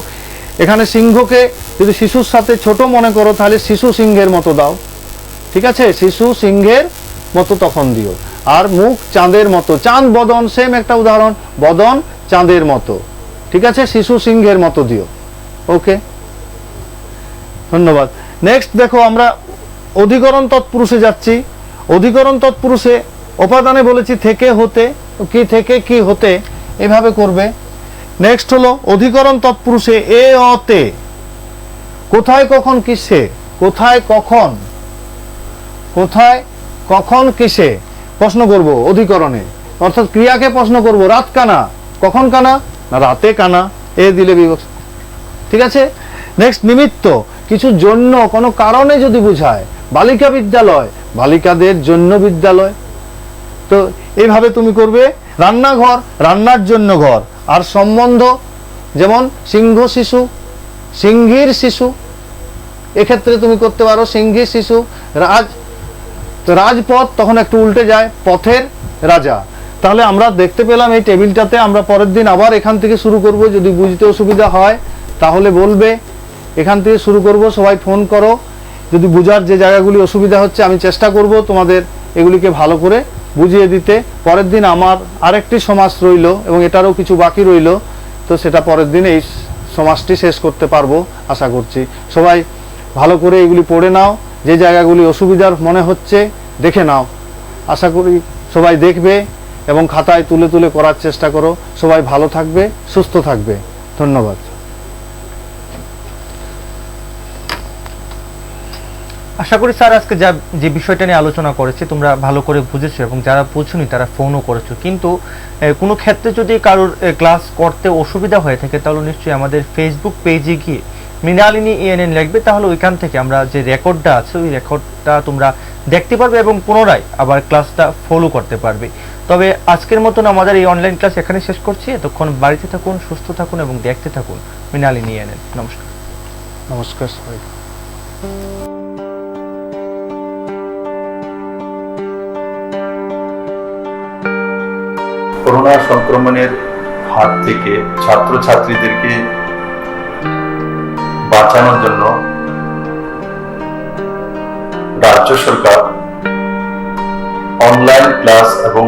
এখানে সিংহকে যদি শিশুর সাথে ছোট মনে করো তাহলে শিশু সিংহের মতো দাও, ঠিক আছে, শিশু সিংহের মতো তখন দিও। আর মুখ চাঁদের মতো, চাঁদ বদন, সেম একটা উদাহরণ, বদন চাঁদের মতো, ঠিক আছে, শিশু সিংহের মতো দিও। ওকে, ধন্যবাদ। নেক্সট দেখো আমরা অধিকরণ তৎপুরুষে যাচ্ছি। অধিকরণ তৎপুরুষে উপাদানে বলেছি থেকে হতে, কি থেকে কি হতে, এভাবে করবে। নেক্সট হলো অধিকরণ তৎপুরুষে এ অতে কোথায় কখন কিসে, কোথায় কখন, কোথায় কখন কিসে প্রশ্ন করব অধিকরণে, অর্থাৎ ক্রিয়াকে প্রশ্ন করব। রাত কানা, কখন কানা না রাতে কানা, এ দিলে বিভক্তি, ঠিক আছে। নেক্সট নিমিত্ত, কিছুর জন্য কোনো কারণে যদি বোঝায়, বালিকা বিদ্যালয়, বালিকাদের জন্য বিদ্যালয়, তো এইভাবে তুমি করবে। রান্নাঘর, রান্নার জন্য ঘর। আর সম্বন্ধ, যেমন সিংহ শিশু, সিংহীর শিশু, এক্ষেত্রে তুমি করতে পারো সিংহী শিশু। রাজপথ, তখন একটু উল্টে যায়, পথের রাজা। তাহলে আমরা দেখতে পেলাম এই টেবিলটাতে। আমরা পরের দিন আবার এখান থেকে শুরু করব। যদি বুঝতে অসুবিধা হয় তাহলে বলবে, এখান থেকে শুরু করব। সবাই ফোন করো, যদি বুঝার যে জায়গাগুলি অসুবিধা হচ্ছে আমি চেষ্টা করব তোমাদের এগুলিকে ভালো করে বুঝিয়ে দিতে। পরের দিন আমার আরেকটি সমাস রইল এবং এটারও কিছু বাকি রইল, তো সেটা পরের দিন এই সমাসটি শেষ করতে পারবো আশা করছি। সবাই ভালো করে এগুলি পড়ে নাও, যে জায়গাগুলি অসুবিধার মনে হচ্ছে দেখে নাও। আশা করি সবাই দেখবে এবং খাতায় তুলে তুলে করার চেষ্টা করো। সবাই ভালো থাকবে, সুস্থ থাকবে। ধন্যবাদ। আশা করি স্যার আজকে যে বিষয়টা নিয়ে আলোচনা করেছি তোমরা ভালো করে বুঝেছো, এবং যারা বুঝুনি তারা ফোনও করেছো। কিন্তু কোনো ক্ষেত্রে যদি কারোর ক্লাস করতে অসুবিধা হয়ে থাকে তাহলে নিশ্চয়ই আমাদের ফেসবুক পেজে গিয়ে মৃণালিনী এএনএন লিখবে, তাহলে ওইখান থেকে আমরা যে রেকর্ডটা আছে ওই রেকর্ডটা তোমরা দেখতে পারবে এবং পুনরায় আবার ক্লাসটা ফলো করতে পারবে। তবে আজকের মতন আমাদের এই অনলাইন ক্লাস এখানে শেষ করছি। এতক্ষণ বাড়িতে থাকুন, সুস্থ থাকুন এবং দেখতে থাকুন মৃণালিনী এএনএন। নমস্কার। নমস্কার সবাই। করোনা সংক্রমণের হাত থেকে ছাত্রছাত্রীদেরকে বাঁচানোর জন্য রাজ্য সরকার অনলাইন ক্লাস এবং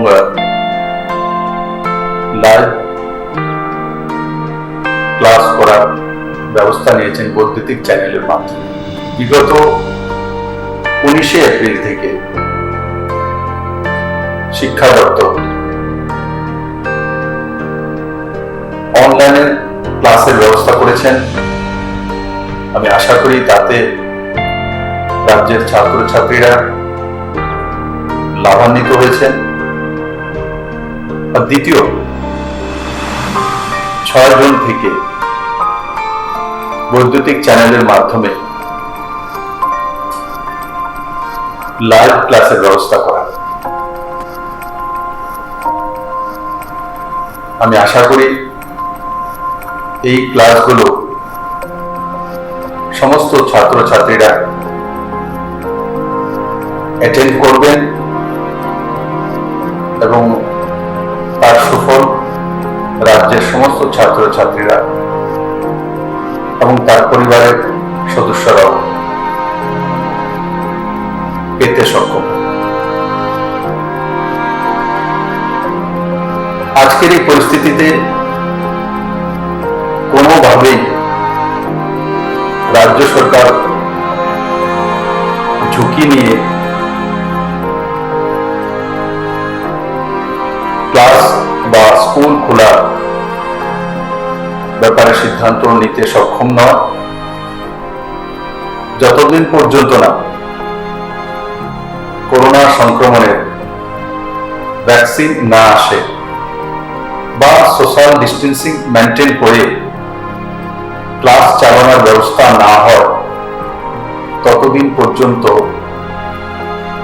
লাইভ ক্লাস করার ব্যবস্থা নিয়েছেন বৈদ্যুতিক চ্যানেলের মাধ্যমে। বিগত 19শে এপ্রিল থেকে শিক্ষা দপ্তর অনলাইনে ক্লাসের ব্যবস্থা করেছেন। আমি আশা করি তাতে রাজ্যের ছাত্রছাত্রীরা লাভান্বিত হয়েছেন। আর দ্বিতীয়, 6 জুন থেকে বৈদ্যুতিক চ্যানেলের মাধ্যমে লাইভ ক্লাসের ব্যবস্থা করা। আমি আশা করি এই ক্লাসগুলো সমস্ত ছাত্রছাত্রীরা অ্যাটেন্ড করবেন এবং তার সুফল রাজ্যের সমস্ত ছাত্রছাত্রীরা এবং তার পরিবারের সদস্যরাও পেতে সক্ষম। আজকের এই পরিস্থিতিতে কোনোভাবেই রাজ্য সরকার ঝুঁকি নিয়ে ক্লাস বা স্কুল খোলার ব্যাপারে সিদ্ধান্ত নিতে সক্ষম নয় যতদিন পর্যন্ত না করোনা সংক্রমণের ভ্যাকসিন না আসে বা সোশ্যাল ডিস্টেন্সিং মেনটেন করে ক্লাস চালানোর ব্যবস্থা না হয় ততদিন পর্যন্ত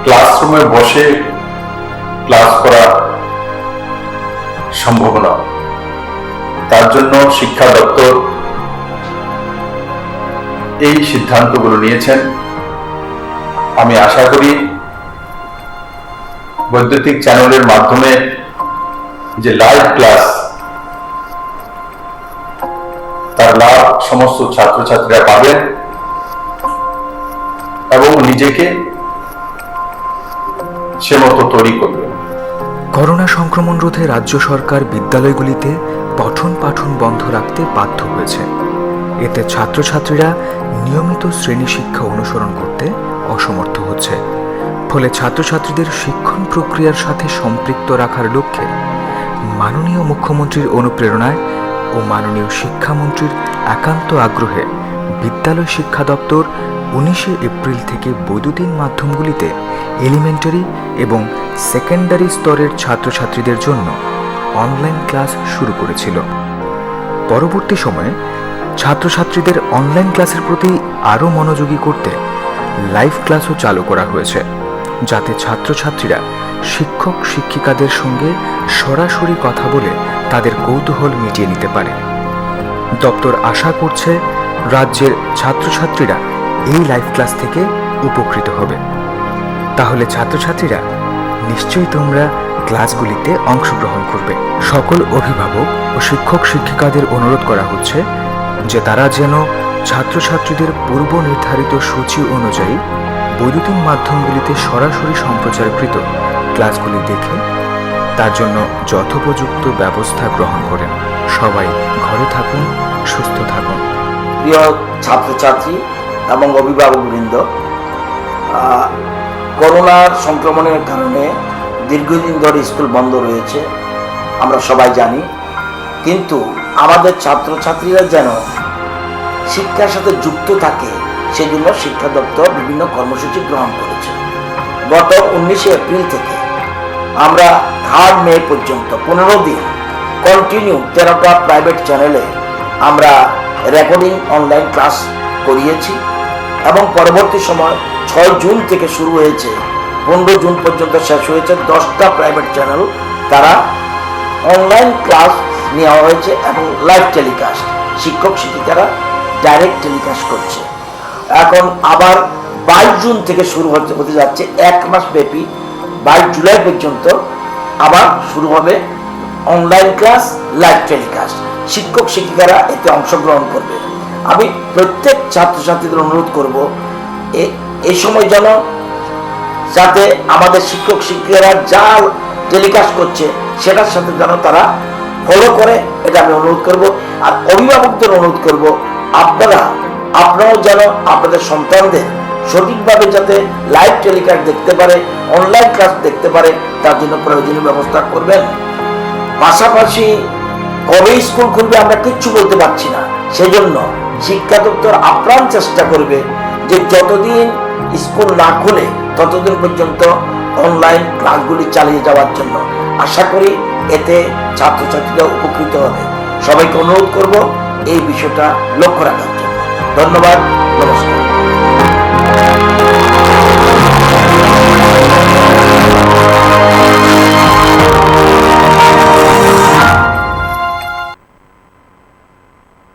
ক্লাসরুমে বসে ক্লাস করা সম্ভব নয়। তার জন্য শিক্ষা দপ্তর এই সিদ্ধান্তগুলো নিয়েছেন। আমি আশা করি বৈদ্যুতিক চ্যানেলের মাধ্যমে যে লাইভ ক্লাস, তার লাভ সমস্ত ছাত্রছাত্রীরা পাবেন এবং নিজেকে সে মতো তৈরি করবেন। করোনা সংক্রমণ রোধে রাজ্য সরকার বিদ্যালয়গুলিতে পঠন পাঠন বন্ধ রাখতে বাধ্য হয়েছে। এতে ছাত্রছাত্রীরা নিয়মিত শ্রেণী শিক্ষা অনুসরণ করতে অসমর্থ হচ্ছে। ফলে ছাত্রছাত্রীদের শিক্ষণ প্রক্রিয়ার সাথে সম্পৃক্ত রাখার লক্ষ্যে মাননীয় মুখ্যমন্ত্রীর অনুপ্রেরণায় ও মাননীয় শিক্ষামন্ত্রীর একান্ত আগ্রহে বিদ্যালয় শিক্ষা দপ্তর 19শে এপ্রিল থেকে বৈদ্যুতিন মাধ্যমগুলিতে এলিমেন্টারি এবং সেকেন্ডারি স্তরের ছাত্রছাত্রীদের জন্য অনলাইন ক্লাস শুরু করেছিল। পরবর্তী সময়ে ছাত্রছাত্রীদের অনলাইন ক্লাসের প্রতি আরও মনোযোগী করতে লাইভ ক্লাসও চালু করা হয়েছে, যাতে ছাত্রছাত্রীরা শিক্ষক শিক্ষিকাদের সঙ্গে সরাসরি কথা বলে তাদের কৌতূহল মিটিয়ে নিতে পারে। দপ্তর আশা করছে রাজ্যের ছাত্রছাত্রীরা এই লাইভ ক্লাস থেকে উপকৃত হবে। তাহলে ছাত্রছাত্রীরা নিশ্চয়ই তোমরা ক্লাসগুলিতে অংশগ্রহণ করবে। সকল অভিভাবক ও শিক্ষক শিক্ষিকাদের অনুরোধ করা হচ্ছে যে তারা যেন ছাত্রছাত্রীদের পূর্ব নির্ধারিত সূচি অনুযায়ী বৈদ্যুতিন মাধ্যমগুলিতে সরাসরি সম্প্রচারকৃত ক্লাসগুলি দেখে তার জন্য যথোপযুক্ত ব্যবস্থা গ্রহণ করেন। সবাই ঘরে থাকুন, সুস্থ থাকুন। প্রিয় ছাত্রছাত্রী এবং অভিভাবকবৃন্দ, করোনার সংক্রমণের কারণে দীর্ঘদিন ধরে স্কুল বন্ধ রয়েছে, আমরা সবাই জানি। কিন্তু আমাদের ছাত্রছাত্রীরা যেন শিক্ষার সাথে যুক্ত থাকে, সেজন্য শিক্ষা দপ্তর বিভিন্ন কর্মসূচি গ্রহণ করেছে। গত 19 এপ্রিল থেকে আমরা 3 মে পর্যন্ত 15 দিন কন্টিনিউ 13টা প্রাইভেট চ্যানেলে আমরা রেকর্ডিং অনলাইন ক্লাস করিয়েছি এবং পরবর্তী সময় 6 জুন থেকে শুরু হয়েছে, 15 জুন পর্যন্ত শেষ হয়েছে। 10টা প্রাইভেট চ্যানেল তারা অনলাইন ক্লাস নেওয়া হয়েছে এবং লাইভ টেলিকাস্ট, শিক্ষক শিক্ষিকারা ডাইরেক্ট টেলিকাস্ট করছে। এখন আবার 22 জুন থেকে শুরু হতে যাচ্ছে, 1 মাস ব্যাপী 22 জুলাই পর্যন্ত আবার শুরু হবে অনলাইন ক্লাস, লাইভ টেলিকাস্ট। শিক্ষক শিক্ষিকারা এতে অংশগ্রহণ করবে। আমি প্রত্যেক ছাত্রছাত্রীদের অনুরোধ করব এই সময় যেন যাতে আমাদের শিক্ষক শিক্ষিকারা যা টেলিকাস্ট করছে সেটার সাথে যেন তারা ফলো করে, এটা আমি অনুরোধ করব। আর অভিভাবকদের অনুরোধ করব, আপনারাও যেন আপনাদের সন্তানদের সঠিকভাবে যাতে লাইভ টেলিকাস্ট দেখতে পারে, অনলাইন ক্লাস দেখতে পারে, তার জন্য প্রয়োজনীয় ব্যবস্থা করবেন। পাশাপাশি কবে স্কুল খুলবে আমরা কিচ্ছু বলতে পারছি না, সেজন্য শিক্ষা দপ্তর আপ্রাণ চেষ্টা করবে যে যতদিন স্কুল না খুলে ততদিন পর্যন্ত অনলাইন ক্লাসগুলি চালিয়ে যাওয়ার জন্য। আশা করি এতে ছাত্রছাত্রীরা উপকৃত হবে। সবাইকে অনুরোধ করব এই বিষয়টা লক্ষ্য রাখার জন্য। ধন্যবাদ, নমস্কার।